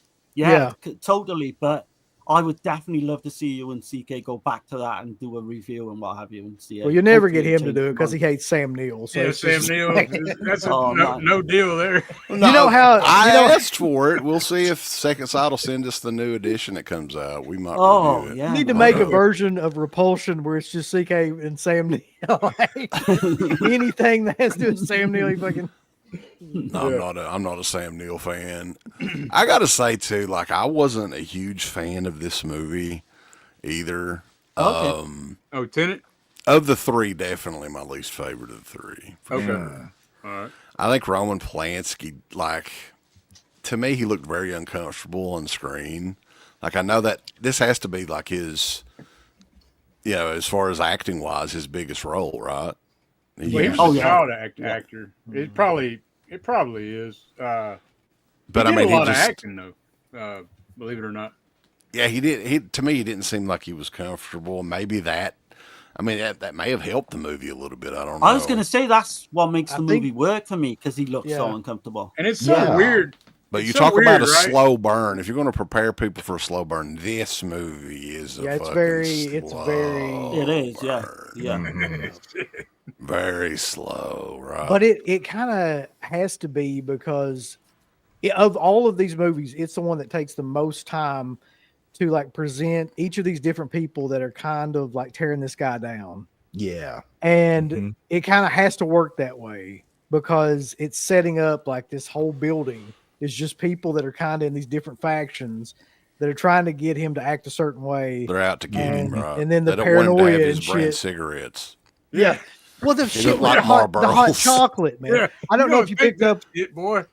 totally. But I would definitely love to see you and CK go back to that and do a review and what have you and see it. Well, you never get him to do it because he hates Sam Neill. So Sam Neill, that's no deal there. No, you know how I asked for it. We'll see if Second Sight will send us the new edition that comes out. We might. Oh, review it. Yeah. You need to make a version of Repulsion where it's just CK and Sam Neill. Anything that has to do with Sam Neill, he fucking. No, I'm not a Sam Neill fan. I gotta say too, like I wasn't a huge fan of this movie either. Okay. Tenet? Of the 3, definitely my least favorite of the 3. Okay. Sure. All right. I think Roman Polanski, like to me, he looked very uncomfortable on screen. Like I know that this has to be like his, as far as acting wise, his biggest role, right? Well, he's a child actor. It probably is. But I mean, he did a lot of acting though. Believe it or not. Yeah, he did. To me, he didn't seem like he was comfortable. Maybe that. I mean, that may have helped the movie a little bit. I don't know. I was going to say that's what makes the movie work for me because he looks so uncomfortable. And it's so weird. But you talk about a slow burn. If you're going to prepare people for a slow burn, this movie is a It is, burn. Yeah. Very slow, right? But it kind of has to be because of all of these movies, it's the one that takes the most time to like present each of these different people that are kind of like tearing this guy down. Yeah. And it kind of has to work that way because it's setting up like this whole building is just people that are kind of in these different factions that are trying to get him to act a certain way. They're out to get him, right? And then the they don't want him to have paranoia his and brand shit. cigarettes. Yeah. Well, the shit like with the hot Marlboros. chocolate, man. Yeah. I don't know if you picked up. It, boy.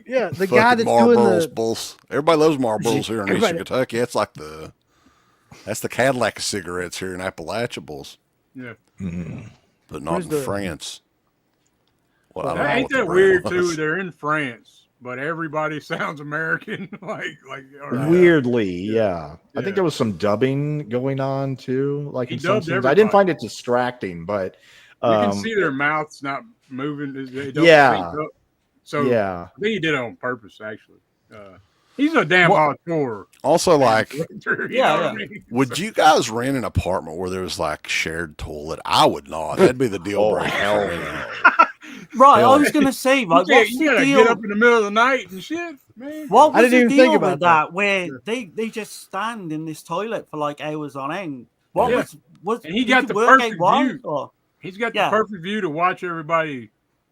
Yeah, the guy that's Marlboros, doing the bulls. Everybody loves Marlboros here in Everybody- Eastern Kentucky. That's like that's the Cadillac of cigarettes here in Appalachia, bulls. Yeah. But not in France. Well, I don't know Ain't what the that brand weird was. too? They're in France, but everybody sounds American. Weirdly, yeah. I Yeah. think there was some dubbing going on too, like He in some dubbed scenes. I everybody. didn't find it distracting, but You can see their mouths not moving. They don't Yeah. sync up. So yeah. I think he did it on purpose, actually. He's a damn auteur. Also, like, You know Yeah, what I mean? would you guys rent an apartment where there was like shared toilet? I would not. That'd be the deal Oh, breaker. hell for me. no. Right, Hell, I was gonna say, right, You what's the gotta deal? get up in the middle of the night and shit, man. What I was didn't the even think deal about with that? Where they just stand in this toilet for like hours on end? What Yeah. was And he did got you the work out perfect why, view. or- He's got Yeah. the perfect view to watch everybody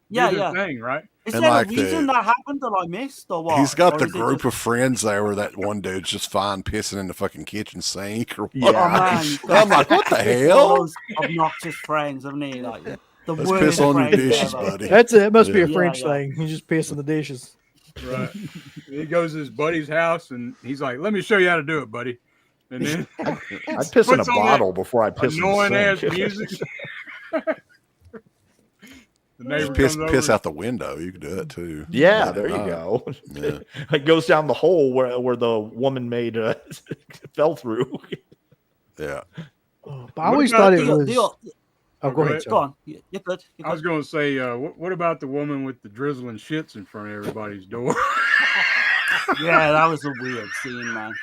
Yeah, do their yeah. thing, right? Is And there like a reason that happened that I missed, or what? He's got Or the is it group just- of friends there where that one dude's just fine pissing in the fucking kitchen sink or what. Yeah. Oh man, I'm like, what the All hell? those obnoxious friends, haven't he? Like the Let's worst piss on your friends dishes, ever. buddy. That must be a Yeah. French Yeah, yeah. thing. You just piss in the dishes. Right. He goes to his buddy's house and he's like, "Let me show you how to do it, buddy." And then I'd piss in a puts on that bottle before I piss in annoying the ass sink. music. The neighbor Piss comes piss over. out the window. You can do it too. Yeah, there you Right. go. Yeah. It goes down the hole where the woman made fell through. Yeah. Oh, but I always about thought it The- was. the- Oh, go ahead. Go on, you're good. You're I was good. going to say, what about the woman with the drizzling shits in front of everybody's door? Yeah, that was a weird scene, man.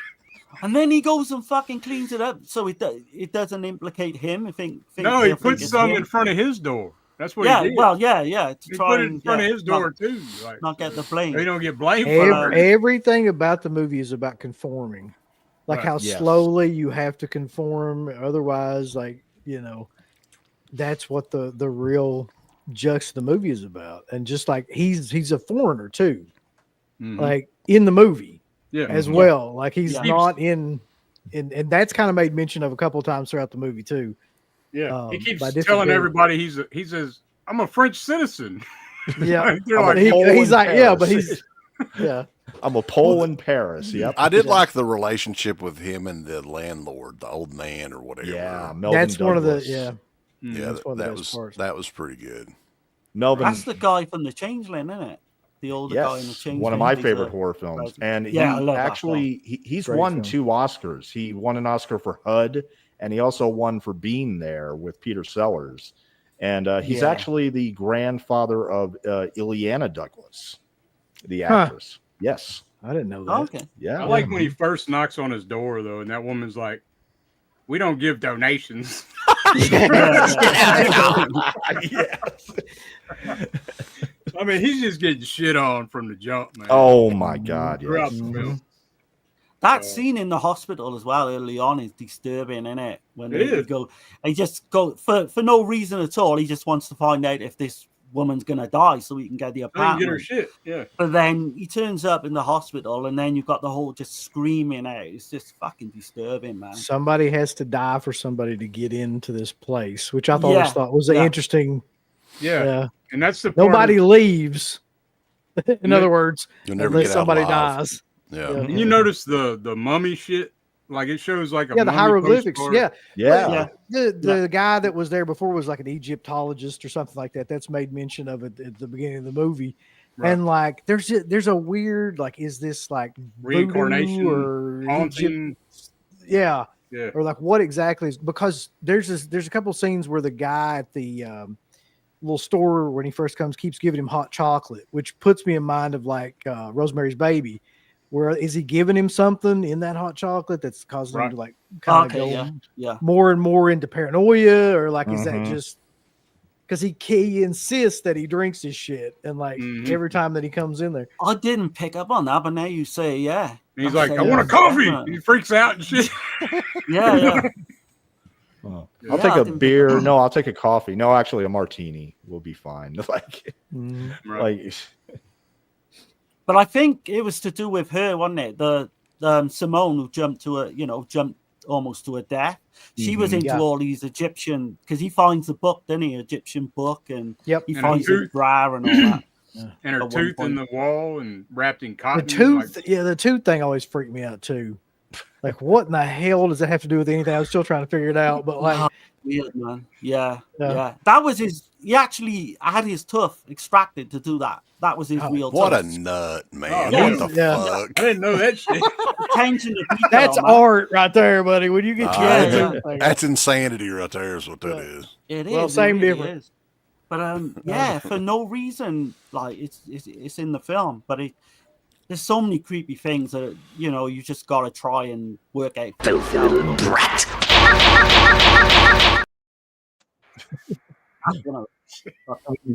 And then he goes and fucking cleans it up, so it doesn't implicate him. I think No, they'll he think puts it's some him. in front of his door. That's what Yeah, he did. well, yeah, to he try put it and in front of his door not, too. Like, not get the blame. He don't get blamed for it. Everything about the movie is about conforming, like Right. how Yes. slowly you have to conform. Otherwise, like that's what the real jux of the movie is about. And just like he's a foreigner too, Mhm. like in the movie Yeah. as well. Like he's Yeah. not in, and that's kind of made mention of a couple of times throughout the movie too. Yeah. He keeps by different telling people. everybody he says, "I'm a French citizen." Yeah, They're I'm like, a Pole he's in like, yeah, but Paris. he's yeah. I'm a Pole in Paris. Yep. I did like the relationship with him and the landlord, the old man or whatever. Yeah, Melvin That's one of the Douglas. yeah. Yeah, That's one of the that best was parts. that was pretty good. Melvin. That's the guy from the Changeling, isn't it? The older guy in the Yes, Changeling. one of my He's favorite a- horror films, Right. and Yeah, I he love that actually he's Great won film. 2 Oscars. He won an Oscar for HUD, and he also won for Being There with Peter Sellers. And he's Yeah. actually the grandfather of Ileana Douglas, the Huh. actress. Yes, I didn't know that. Oh, okay. yeah. I like when he first knocks on his door though, and that woman's like, "We don't give donations." I mean, he's just getting shit on from the jump, man. Oh my God! Throughout Yes. the film. That scene in the hospital as well early on is disturbing, isn't it? When It they is. go, he just go for no reason at all. He just wants to find out if this woman's gonna die so he can get the So he can get her apartment. shit. Yeah. But then he turns up in the hospital, and then you've got the whole just screaming out. It's just fucking disturbing, man. Somebody has to die for somebody to get into this place, which I Yeah, always thought was an yeah. interesting. Yeah. Yeah, And that's the part nobody of- leaves. In Yeah. other words, You'll never unless get somebody out alive. dies. Yeah. Yeah. And you notice the mummy shit, like it shows like a Yeah, the mummy hieroglyphics. postcard. Yeah, Yeah. Yeah. the guy that was there before was like an Egyptologist or something like that. That's made mention of it at the beginning of the movie. Right. And like, there's a weird like, is this like voodoo Reincarnation, or Egypt? haunting. Yeah, Yeah. or like what exactly is, because there's a couple scenes where the guy at the little store when he first comes keeps giving him hot chocolate, which puts me in mind of like Rosemary's Baby, Where is he giving him something in that hot chocolate that's causing him to like kind of go yeah, more and more into paranoia, or like is that just because he insists that he drinks his shit, and like every time that he comes in there, I didn't pick up on that, but now you say, yeah. And he's like, I want a coffee. He freaks out and shit. Yeah. I'll take a beer. No, I'll take a coffee. No, actually, a martini will be fine. Like, but I think it was to do with her, wasn't it? The Simone who jumped almost to her death. She was into all these Egyptian, because he finds the book, doesn't he? Egyptian book, and he finds his bra and all that. And her tooth in the wall and wrapped in cotton. The tooth, the tooth thing always freaked me out too. Like, what in the hell does that have to do with anything? I was still trying to figure it out, but like, weird, man. Yeah. That was his. He actually had his tooth extracted to do that. That was his real. What tooth. a nut, man! What the fuck? I didn't know that shit. Attention to detail, that's man. art right there, buddy. When you get that's insanity right there. Is what that is. It is. Well, same difference. But for no reason, like it's in the film, but there's so many creepy things that you just gotta try and work out. Filthy little brat.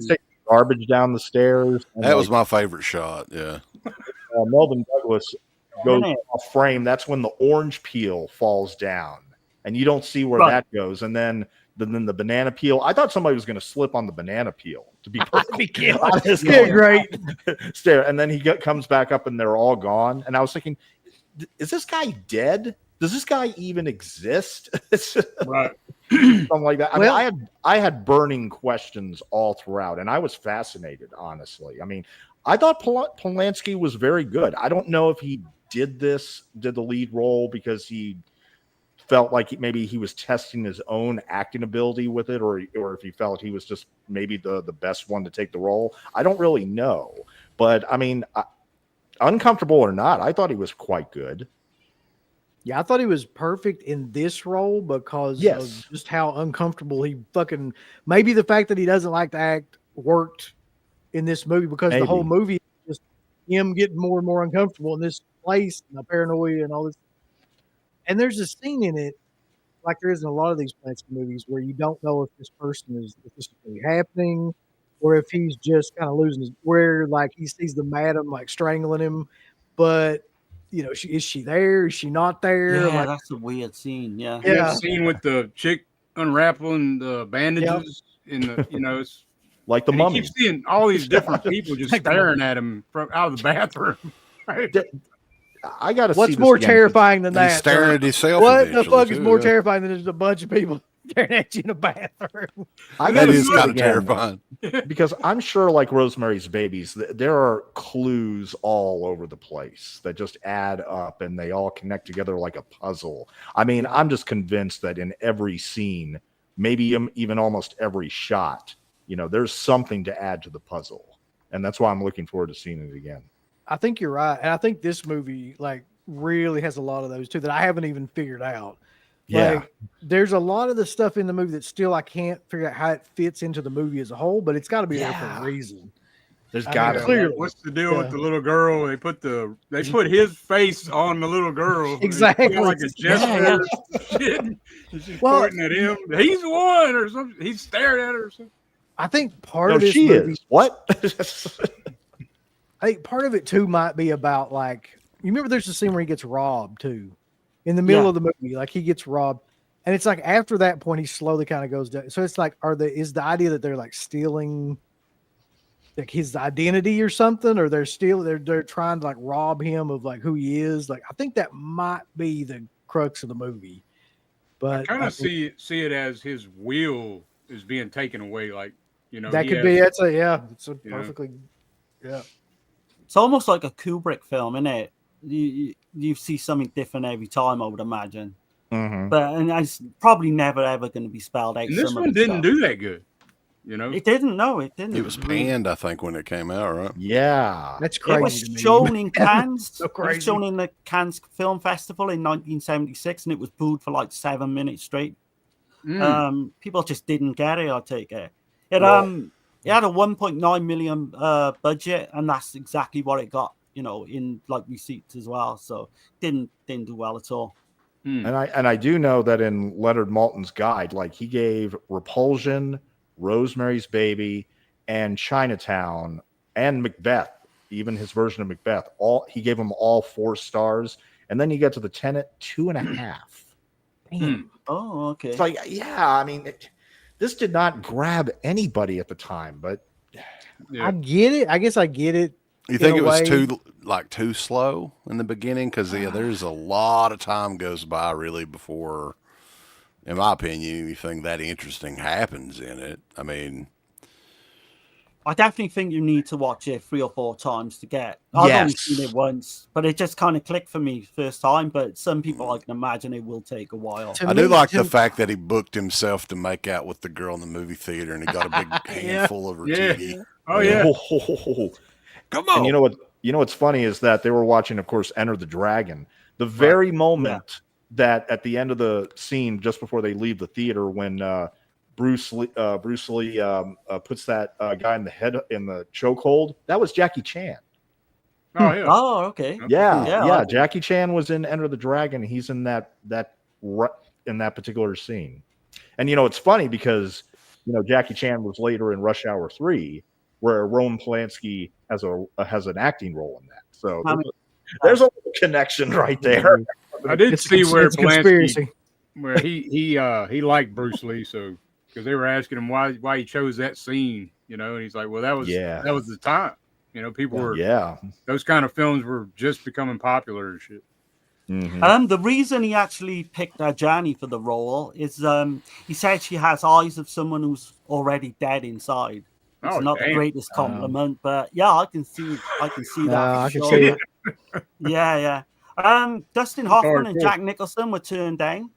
take garbage down the stairs. That was my favorite shot. Yeah. Melvin Douglas goes off frame. That's when the orange peel falls down, and you don't see where that goes. And then the banana peel. I thought somebody was going to slip on the banana peel. To be perfectly honest, great. Stare. And then he comes back up, and they're all gone. And I was thinking, is this guy dead? Does this guy even exist? Right. Something like that. I had burning questions all throughout, and I was fascinated, honestly. I mean, I thought Polanski was very good. I don't know if he did the lead role because he felt like maybe he was testing his own acting ability with it, or if he felt he was just maybe the best one to take the role. I don't really know. But, I mean, uncomfortable or not, I thought he was quite good. Yeah, I thought he was perfect in this role because of just how uncomfortable he fucking. Maybe the fact that he doesn't like to act worked in this movie because the whole movie is just him getting more and more uncomfortable in this place and the paranoia and all this. And there's a scene in it, like there is in a lot of these Polanski movies, where you don't know if this person is really happening or if he's just kind of losing his. Where like he sees the madam like strangling him, but. Is she there? Is she not there? Yeah, that's a weird scene. Yeah. That scene with the chick unraveling the bandages in the, it's like the mummy. You keep seeing all these different people just staring at him from out of the bathroom. Right? I got to. What's more terrifying than that? He's staring at himself. What the fuck is more terrifying than just a bunch of people staring at you in a bathroom? That is kind of terrifying. Because I'm sure, like Rosemary's Babies, there are clues all over the place that just add up and they all connect together like a puzzle. I mean, I'm just convinced that in every scene, maybe even almost every shot, there's something to add to the puzzle. And that's why I'm looking forward to seeing it again. I think you're right. And I think this movie, like, really has a lot of those too that I haven't even figured out. Yeah. Like, there's a lot of the stuff in the movie that still I can't figure out how it fits into the movie as a whole, but it's got to be there for a reason. There's got to clearly. What's the deal with the little girl? They put his face on the little girl. Exactly. Like a gesture. She's pointing at him. He's the one or something. He's staring at her or something. I think part of this movie is. What? I think part of it too might be about like you remember there's a scene where he gets robbed too. In the middle of the movie, like he gets robbed, and it's like after that point he slowly kind of goes down. So it's like, is the idea that they're like stealing like his identity or something, or they're trying to like rob him of like who he is? Like I think that might be the crux of the movie. But I kind of see it as his will is being taken away. Like that could be. It's a perfectly It's almost like a Kubrick film, isn't it? You see something different every time, I would imagine. Mm-hmm. And it's probably never ever going to be spelled out. And this one didn't do that good. It didn't. No, it didn't. It was panned, I think, when it came out, right? Yeah, that's crazy. It was shown in Cannes. So crazy. It was shown in the Cannes Film Festival in 1976, and it was booed for like 7 minutes straight. People just didn't get it. I take it. It had a 1.9 million budget, and that's exactly what it got. in like receipts as well. So didn't do well at all. And I do know that in Leonard Maltin's guide, like he gave Repulsion, Rosemary's Baby, and Chinatown, and Macbeth, even his version of Macbeth, he gave them all 4 stars. And then you get to the Tenet, 2.5. Damn. Oh, okay. It's like, yeah, I mean, this did not grab anybody at the time, but I get it. I guess I get it. You think it was too slow in the beginning? Because there's a lot of time goes by really before, in my opinion, anything that interesting happens in it. I mean, I definitely think you need to watch it 3 or 4 times to get. I've only seen it once, but it just kind of clicked for me first time. But some people, I can imagine, it will take a while. I do like the fact that he booked himself to make out with the girl in the movie theater, and he got a big handful of her titty. Oh yeah. Come on. And you know what's funny is that they were watching, of course, Enter the Dragon. The very moment that at the end of the scene, just before they leave the theater, when Bruce Lee puts that guy in the chokehold, that was Jackie Chan. Oh yeah. Oh, okay. Yeah. Jackie Chan was in Enter the Dragon. He's in that particular scene. And it's funny because Jackie Chan was later in Rush Hour 3, where Roman Polanski has an acting role in that. So there's a little connection right there. I did see where Polanski, where he liked Bruce Lee, so because they were asking him why he chose that scene, and he's like, well, that was the time, people were those kind of films were just becoming popular and shit. Mm-hmm. The reason he actually picked Ajani for the role is he said she has eyes of someone who's already dead inside. It's not the greatest compliment, but yeah, I can see that. I can see it. Yeah. Dustin Hoffman and Jack Nicholson were turned down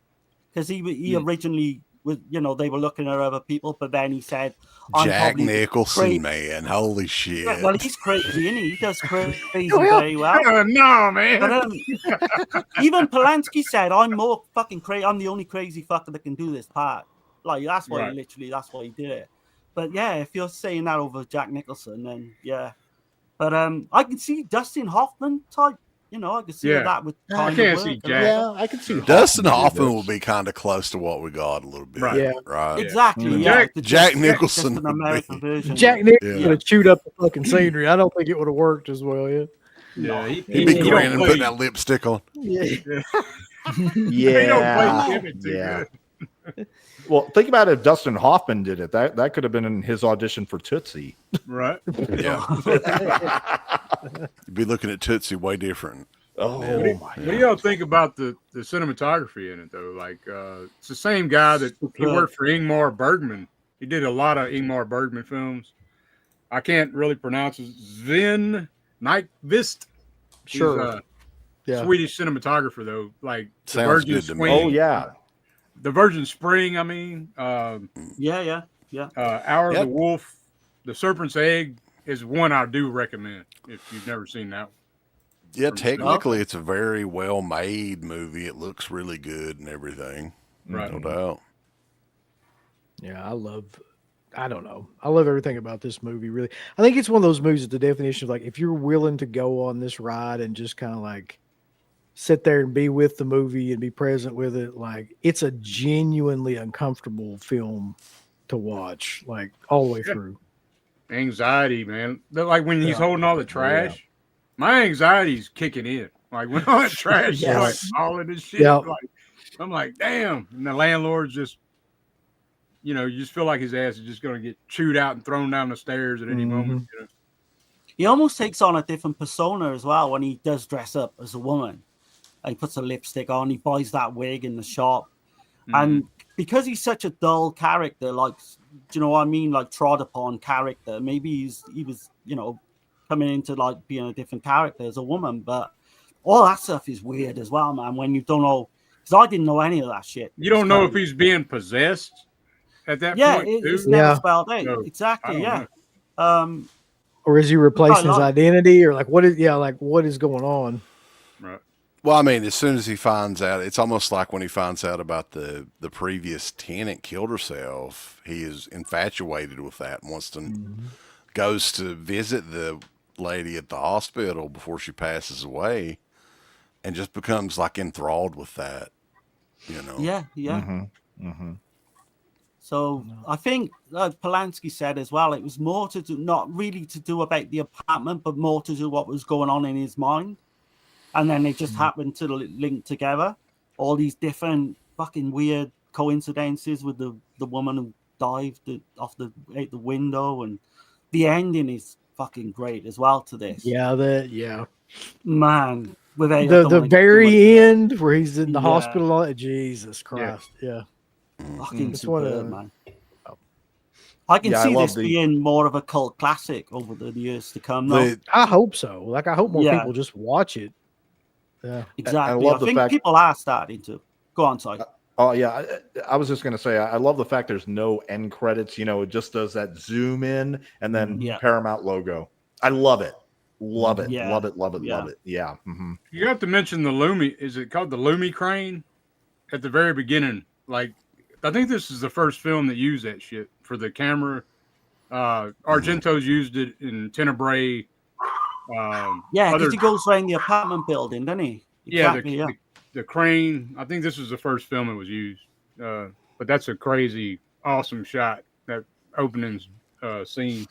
because he originally was, they were looking at other people, but then he said, Jack Nicholson, man, holy shit. Yeah, well, he's crazy, and he does crazy very well. No, man. But, even Polanski said, I'm more fucking crazy. I'm the only crazy fucker that can do this part. Like, that's why that's why he did it. But yeah, if you're saying that over Jack Nicholson, then yeah. But I can see Dustin Hoffman type. I can see that with. I can't see Jack. Yeah, I can see Dustin Hoffman will be kind of close to what we got a little bit. Right. Exactly. Yeah. Jack Nicholson. An American version. Jack Nicholson would have chewed up the fucking scenery. I don't think it would have worked as well. Yeah, he'd be grinning and putting that lipstick on. Yeah. Well, think about it. If Dustin Hoffman did it, that could have been in his audition for Tootsie. Right. Yeah. You'd be looking at Tootsie way different. Oh, my! What do y'all think about the cinematography in it, though? Like, it's the same guy that he worked for Ingmar Bergman. He did a lot of Ingmar Bergman films. I can't really pronounce it. Sven Nykvist. Sure. Swedish cinematographer, though. Like, Sounds the Virgin good to me. Spring. Oh, yeah. The Virgin Spring, I mean. Yeah. Hour of the Wolf, The Serpent's Egg is one I do recommend if you've never seen that one. Yeah, technically it's a very well-made movie. It looks really good and everything. Right. No doubt. Yeah, I love everything about this movie, really. I think it's one of those movies that the definition of, like, if you're willing to go on this ride and just kind of like sit there and be with the movie and be present with it, like, it's a genuinely uncomfortable film to watch, like, all the way through. Anxiety, man. Like when he's holding all the trash, my anxiety's kicking in. Like when all that trash is like falling and shit. Like, I'm like, damn. And the landlord's just, you just feel like his ass is just going to get chewed out and thrown down the stairs at any moment. He almost takes on a different persona as well when he does dress up as a woman. He puts a lipstick on, he buys that wig in the shop. And because he's such a dull character, like, do you know what I mean? Like, trod upon character. Maybe he was, coming into like being a different character as a woman. But all that stuff is weird as well, man. When you don't know, because I didn't know any of that shit. You don't know if he's being possessed at that point. Yeah, it's never spelled out. No, exactly. Yeah. Or is he replacing his identity, or like what is going on? Right. Well, I mean, as soon as he finds out, it's almost like when he finds out about the previous tenant killed herself, he is infatuated with that and wants to goes to visit the lady at the hospital before she passes away, and just becomes like enthralled with that. You know. Yeah. Mm-hmm. Mm-hmm. So I think, like Polanski said as well, it was more to do, not really to do about the apartment, but more to do what was going on in his mind. And then it just happened to link together all these different fucking weird coincidences with the woman who dived out the window, and the ending is fucking great as well to this. Yeah, Man, without the very end where he's in the hospital. Jesus Christ, yeah. Fucking superb, man. I can see this being more of a cult classic over the years to come. Though. I hope so. Like, I hope more people just watch it. Yeah, exactly. I think people are starting to. Go on, sorry. Oh yeah, I was just gonna say I love the fact there's no end credits. You know, it just does that zoom in and then Paramount logo. I love it. Love it. Yeah. Love it. Love it. Love it. Yeah. Mm-hmm. You have to mention the Lumi. Is it called the Lumi crane? At the very beginning, like I think this is the first film that used that shit for the camera. Argento's used it in Tenebrae. Because he goes around the apartment building, doesn't he? Exactly, the crane. I think this was the first film it was used. But that's a crazy, awesome shot. That opening scene.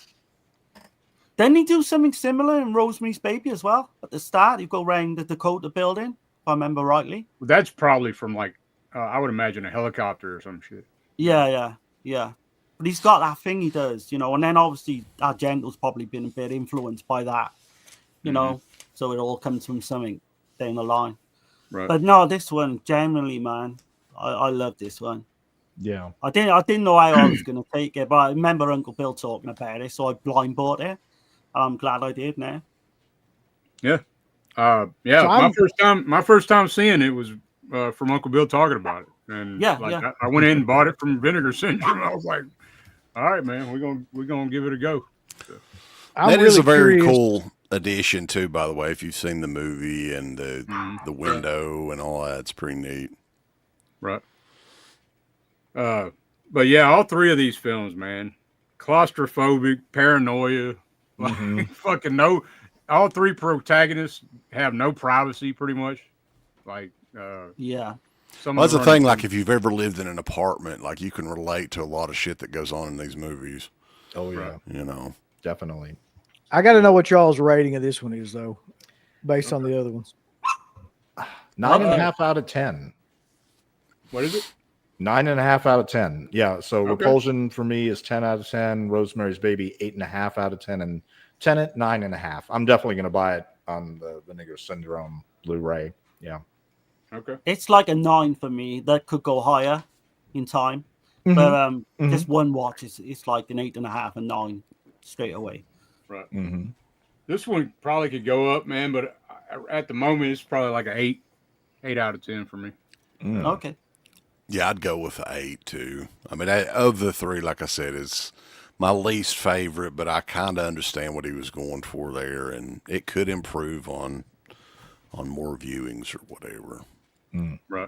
Didn't he do something similar in Rosemary's Baby as well? At the start, you go around the Dakota building, if I remember rightly. Well, that's probably from like I would imagine a helicopter or some shit. Yeah. But he's got that thing he does, you know, and then obviously Argento's probably been a bit influenced by that, you know, so it all comes from something down the line. Right. But no, this one, generally, man, I love this one. Yeah. I didn't know how I was going to take it, but I remember Uncle Bill talking about it, so I blind bought it. I'm glad I did now. Yeah. My first time seeing it was from Uncle Bill talking about it. And I went in and bought it from Vinegar Syndrome. I was like, all right, man, we're gonna give it a go. So. That is a very cool addition too, by the way. If you've seen the movie and the window and all that, it's pretty neat. Right. But yeah, all three of these films, man, claustrophobic, paranoia, fucking no. All three protagonists have no privacy, pretty much. Like, Well, that's the thing. Like, if you've ever lived in an apartment, like you can relate to a lot of shit that goes on in these movies. Oh yeah, you know, definitely. I got to know what y'all's rating of this one is, though, based on the other ones. 9.5 out of 10. What is it? 9.5 out of 10. Yeah. So Repulsion for me is 10 out of 10. Rosemary's Baby 8.5 out of 10, and Tenet 9.5. I'm definitely going to buy it on the Vinegar Syndrome Blu-ray. Yeah. Okay. It's like a 9 for me. That could go higher in time, but just one watch it's like an 8.5 and 9 straight away. Right. This one probably could go up, man, but at the moment it's probably like an 8 out of 10 for me. Okay. Yeah, I'd go with an 8 too. I mean, of the three, like I said, it's my least favorite, but I kind of understand what he was going for there, and it could improve on more viewings or whatever. Right.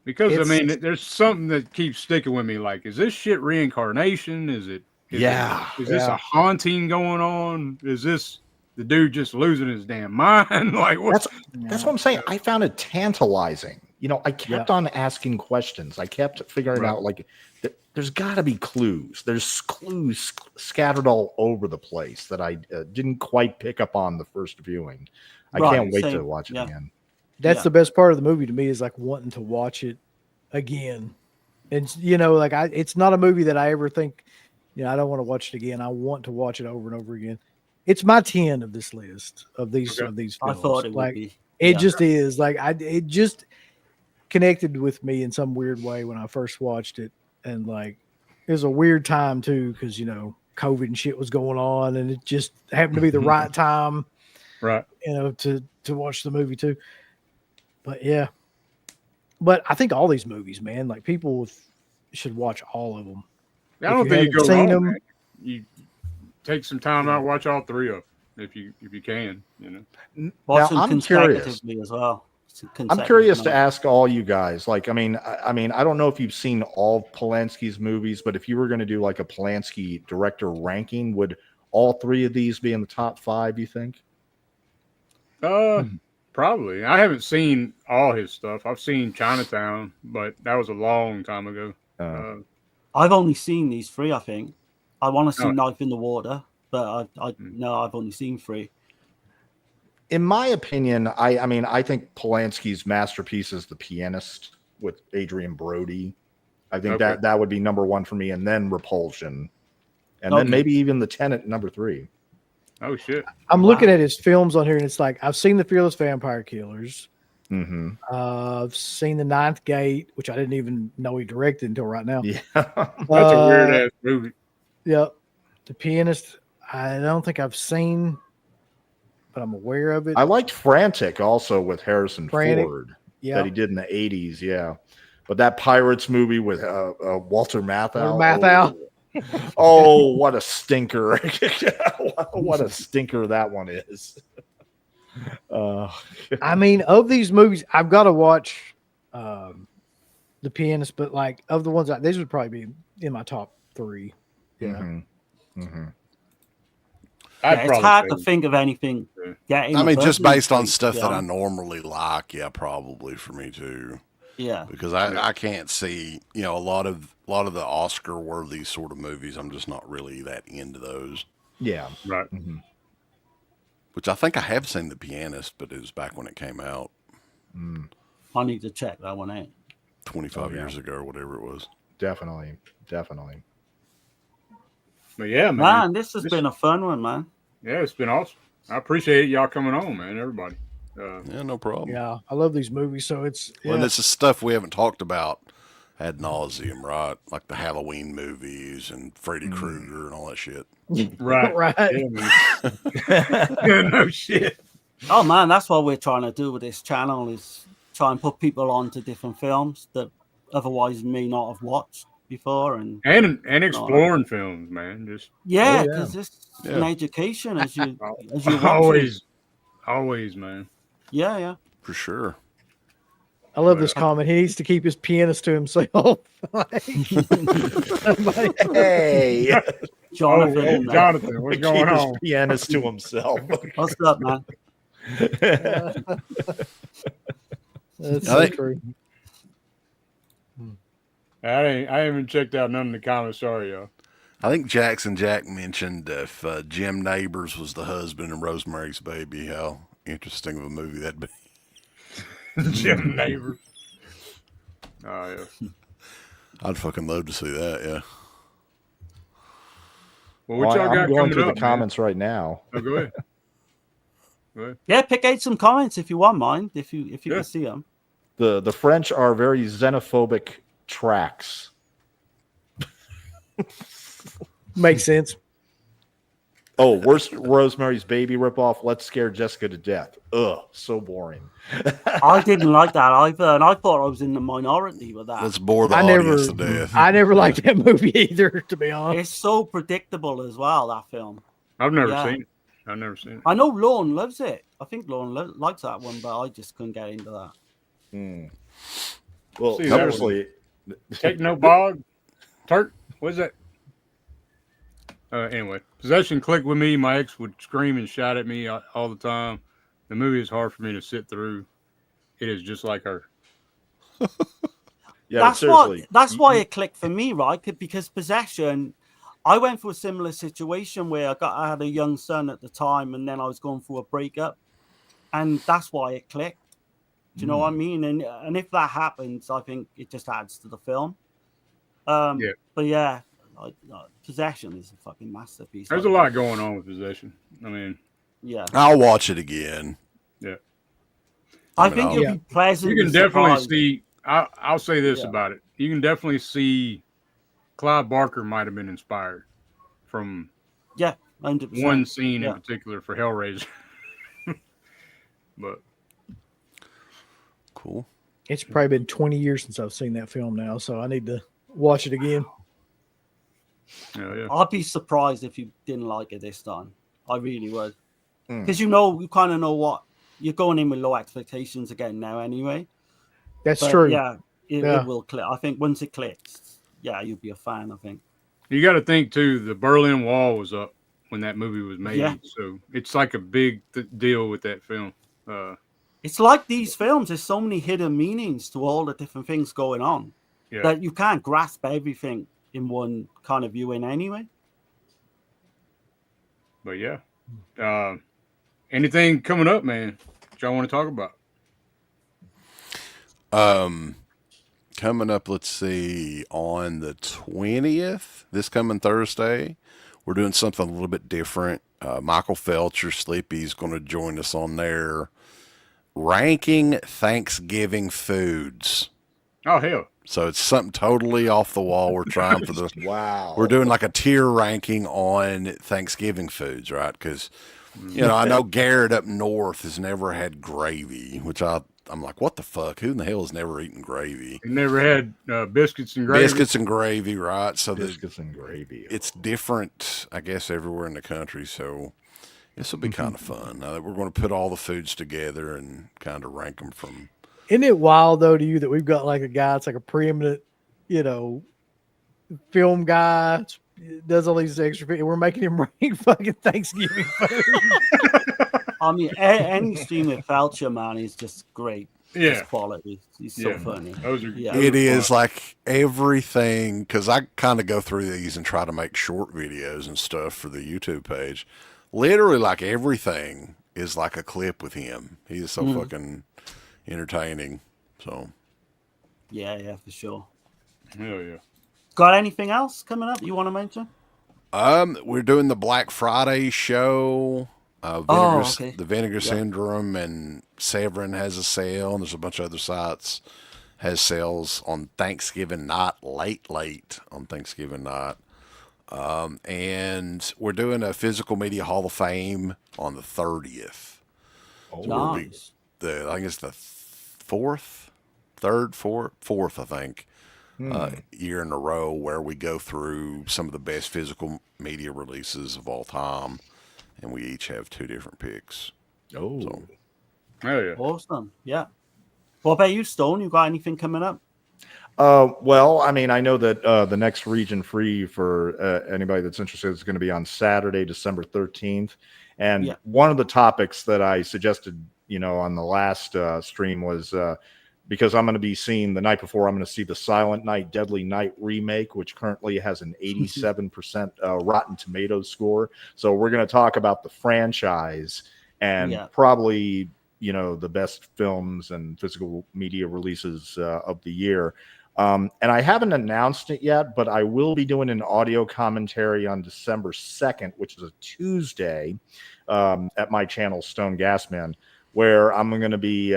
Because I mean, there's something that keeps sticking with me. Like, is this shit reincarnation? Is this a haunting going on? Is this the dude just losing his damn mind? Like, that's what I'm saying. I found it tantalizing. You know, I kept on asking questions. I kept figuring out, like, there's got to be clues. There's clues scattered all over the place that I didn't quite pick up on the first viewing. I can't wait to watch it again. That's the best part of the movie to me, is like wanting to watch it again. And, you know, like it's not a movie that I ever think, you know, I don't want to watch it again. I want to watch it over and over again. It's my 10 of this list of these films. I thought it would be. It just is. Like, it just connected with me in some weird way when I first watched it. And like, it was a weird time too, because, you know, COVID and shit was going on, and it just happened to be the right time, right? You know, to watch the movie too. But yeah, but I think all these movies, man, like, people should watch all of them. I don't think you go wrong. Man. You take some time out, watch all three of them if you can. You know, watch them consecutively as well. I'm curious to ask all you guys. Like, I mean, I don't know if you've seen all Polanski's movies, but if you were going to do like a Polanski director ranking, would all three of these be in the top 5, you think? Probably. I haven't seen all his stuff. I've seen Chinatown, but that was a long time ago. I've only seen these 3, I think. I want to see Oh. Knife in the Water, but I've only seen 3. In my opinion, I mean, I think Polanski's masterpiece is The Pianist with Adrian Brody. I think that would be number 1 for me, and then Repulsion, and then maybe even The Tenet, number 3. Oh shit! I'm looking at his films on here, and it's like I've seen The Fearless Vampire Killers. Mm-hmm. I've seen The Ninth Gate, which I didn't even know he directed until right now. Yeah, That's a weird ass movie. Yep. The Pianist, I don't think I've seen, but I'm aware of it. I liked Frantic also with Harrison Ford Yeah. that he did in the 80s. Yeah. But that Pirates movie with Walter Matthau. Oh, what a stinker. What a stinker that one is. I mean, of these movies, I've got to watch The Pianist, but like of the ones, these would probably be in my top 3. Yeah. Mm-hmm. Mm-hmm. It's hard to think of anything. I mean, just based on stuff that I normally like, yeah, probably for me too. Yeah, because I can't see, you know, a lot of the Oscar worthy sort of movies. I'm just not really that into those. Yeah, right. Mm-hmm. Which I think I have seen The Pianist, but it was back when it came out. I need to check that one out. 25 years ago or whatever it was. Definitely. But yeah, man, this has been a fun one, man. Yeah, it's been awesome. I appreciate y'all coming on, man. Everybody. Yeah, no problem. Yeah, I love these movies. So it's well, this is stuff we haven't talked about ad nauseum, right? Like the Halloween movies and Freddy Krueger and all that shit. Right. Yeah, no shit. Oh man, that's what we're trying to do with this channel is try and put people onto different films that otherwise may not have watched before and exploring films, man. Just because it's an education as you always, man. Yeah, for sure. I love this comment. He needs to keep his pianist to himself. Hey, Jonathan, what's going on? His pianist to himself. What's up, man? That's so true. I haven't checked out none of the comments. Sorry, y'all. I think Jackson Jack mentioned if Jim Neighbors was the husband in Rosemary's Baby, how interesting of a movie that'd be. Jim Neighbors. Oh yeah. I'd fucking love to see that. Yeah. Well, what y'all got I'm going through up, the comments right now. Oh, go ahead. Go ahead. Yeah, pick out some comments if you want, mind. If you can see them. The French are very xenophobic tracks. Makes sense. Oh, worst Rosemary's Baby ripoff. Let's scare Jessica to death. Ugh, so boring. I didn't like that either, and I thought I was in the minority with that. Let's bore the audience to death. I never liked that movie either, to be honest. It's so predictable as well, that film. I've never seen it. I've never seen it. I know Lorne loves it. I think Lorne likes that one, but I just couldn't get into that. Well, See, obviously, Take no bog. Turk. What's that? Anyway, Possession clicked with me. My ex would scream and shout at me all the time. The movie is hard for me to sit through. It is just like her. Yeah, seriously. That's why it clicked for me, right? Because Possession, I went through a similar situation where I had a young son at the time, and then I was going through a breakup, and that's why it clicked. Do you know what I mean? And if that happens, I think it just adds to the film. But yeah, Possession is a fucking masterpiece. There's a lot going on with Possession. I mean, yeah, I'll watch it again. Yeah, I think you'll be pleasant. You can definitely see. I'll say this about it. You can definitely see Clive Barker might have been inspired from 100%. one scene in particular for Hellraiser. But cool. It's probably been 20 years since I've seen that film now, so I need to watch it again. Yeah. I'd be surprised if you didn't like it this time. I really would. Because you kind of know what you're going in with low expectations again now anyway. That's true. Yeah, it will click. I think once it clicks, you'll be a fan, I think. You got to think too, the Berlin Wall was up when that movie was made. Yeah. So it's like a big deal with that film. It's like these films. There's so many hidden meanings to all the different things going on that you can't grasp everything in one kind of viewing anyway. But yeah, anything coming up, man, that y'all want to talk about? Coming up, let's see, on the 20th, this coming Thursday, we're doing something a little bit different. Michael Felcher, Sleepy's going to join us on there. Ranking Thanksgiving foods. Oh, hell. So it's something totally off the wall. We're trying for the We're doing like a tier ranking on Thanksgiving foods, right? Because I know Garrett up north has never had gravy, which I'm like, what the fuck? Who in the hell has never eaten gravy? You never had biscuits and gravy. Biscuits and gravy, right? So biscuits and gravy. It's different, I guess, everywhere in the country. So this will be kind of fun. We're going to put all the foods together and kind of rank them from. Isn't it wild though to you that we've got like a guy that's like a preeminent, film guy, does all these extra things. We're making him rank fucking Thanksgiving food. I mean, any stream with Felcher, man, is just great. Yeah, it's quality. He's so funny. It is like everything, because I kind of go through these and try to make short videos and stuff for the YouTube page. Literally, like everything is like a clip with him. He is so fucking entertaining. So, yeah, for sure. Hell yeah. Got anything else coming up you want to mention? We're doing the Black Friday show. The Vinegar Syndrome and Severin has a sale, and there's a bunch of other sites has sales on Thanksgiving night, late on Thanksgiving night. And we're doing a Physical Media Hall of Fame on the 30th. Oh, nice. I think it's the fourth, I think, year in a row where we go through some of the best physical media releases of all time. And we each have 2 different picks. Oh, yeah. Awesome. Yeah. What about you, Stone? You got anything coming up? Well, I mean, I know that the next region free for anybody that's interested is going to be on Saturday, December 13th. And one of the topics that I suggested, on the last stream was because I'm going to be seeing the night before, I'm going to see the Silent Night, Deadly Night remake, which currently has an 87% Rotten Tomatoes score. So we're going to talk about the franchise and probably, the best films and physical media releases of the year. And I haven't announced it yet, but I will be doing an audio commentary on December 2nd, which is a Tuesday, at my channel, Stone Gasman, where I'm going to be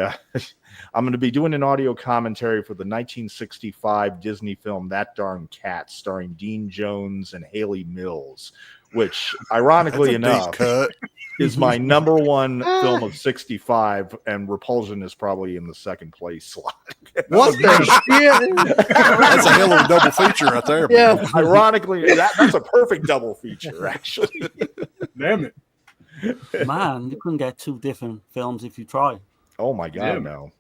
doing an audio commentary for the 1965 Disney film That Darn Cat, starring Dean Jones and Haley Mills, which, ironically enough, is my number one film of 65, and Repulsion is probably in the second place slot. What the shit? That's a hell of a double feature right there. Yeah. Man. Ironically, that's a perfect double feature, actually. Damn it. Man, you couldn't get 2 different films if you try. Oh my God, no.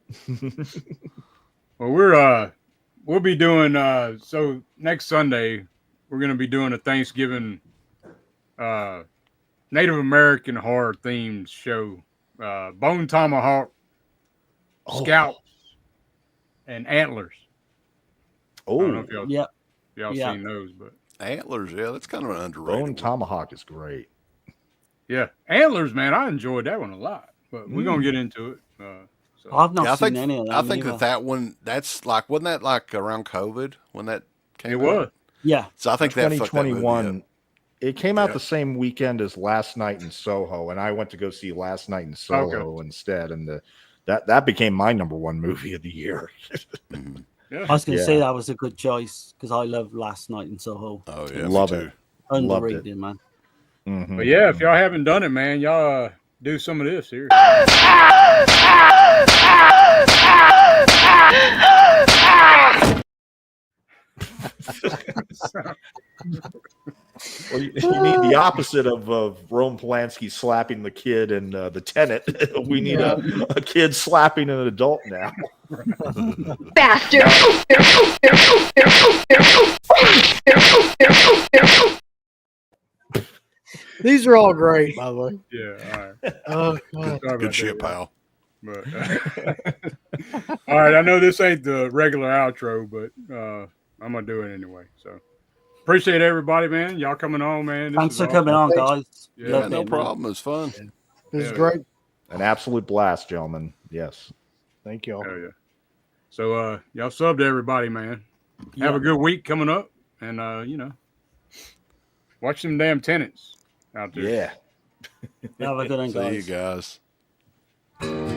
Well, we'll be doing so next Sunday we're going to be doing a Thanksgiving Native American horror themed show. Bone Tomahawk, Scalps, and Antlers. Oh, I don't know if y'all Yeah. seen those, but Antlers, that's kind of an underrated Bone one. Tomahawk is great. yeah, Antlers, man, I enjoyed that one a lot. But we're gonna get into it. So. I've not seen any of them. I think either. that one, that's like, wasn't that like around COVID when that came out? It was. Yeah. So I think that 2021. It came out the same weekend as Last Night in Soho, and I went to go see Last Night in Soho instead, and that became my number one movie of the year. Yeah. I was going to say that was a good choice because I love Last Night in Soho. Oh yeah, love it. Underrated, man. Mm-hmm. But yeah, if y'all haven't done it, man, y'all do some of this here. Well, you need the opposite of Roman Polanski slapping the kid in The Tenet. We need a kid slapping an adult now. Bastard! These are all great, by the way. Yeah, all right. Oh, God. Sorry Good about shit, that, pal. But all right, I know this ain't the regular outro, but I'm gonna do it anyway. So appreciate everybody, man. Y'all coming on, man. This Thanks is for awesome. coming on, Thanks. guys. Yeah, Yeah, Loved no it, man. problem. It's fun. This is Hell great. An absolute blast, gentlemen. Yes. Thank y'all. Hell yeah. So y'all sub to everybody, man. Have a good week coming up, and watch them damn tenants out there. Yeah. Have a good one, See you guys. guys.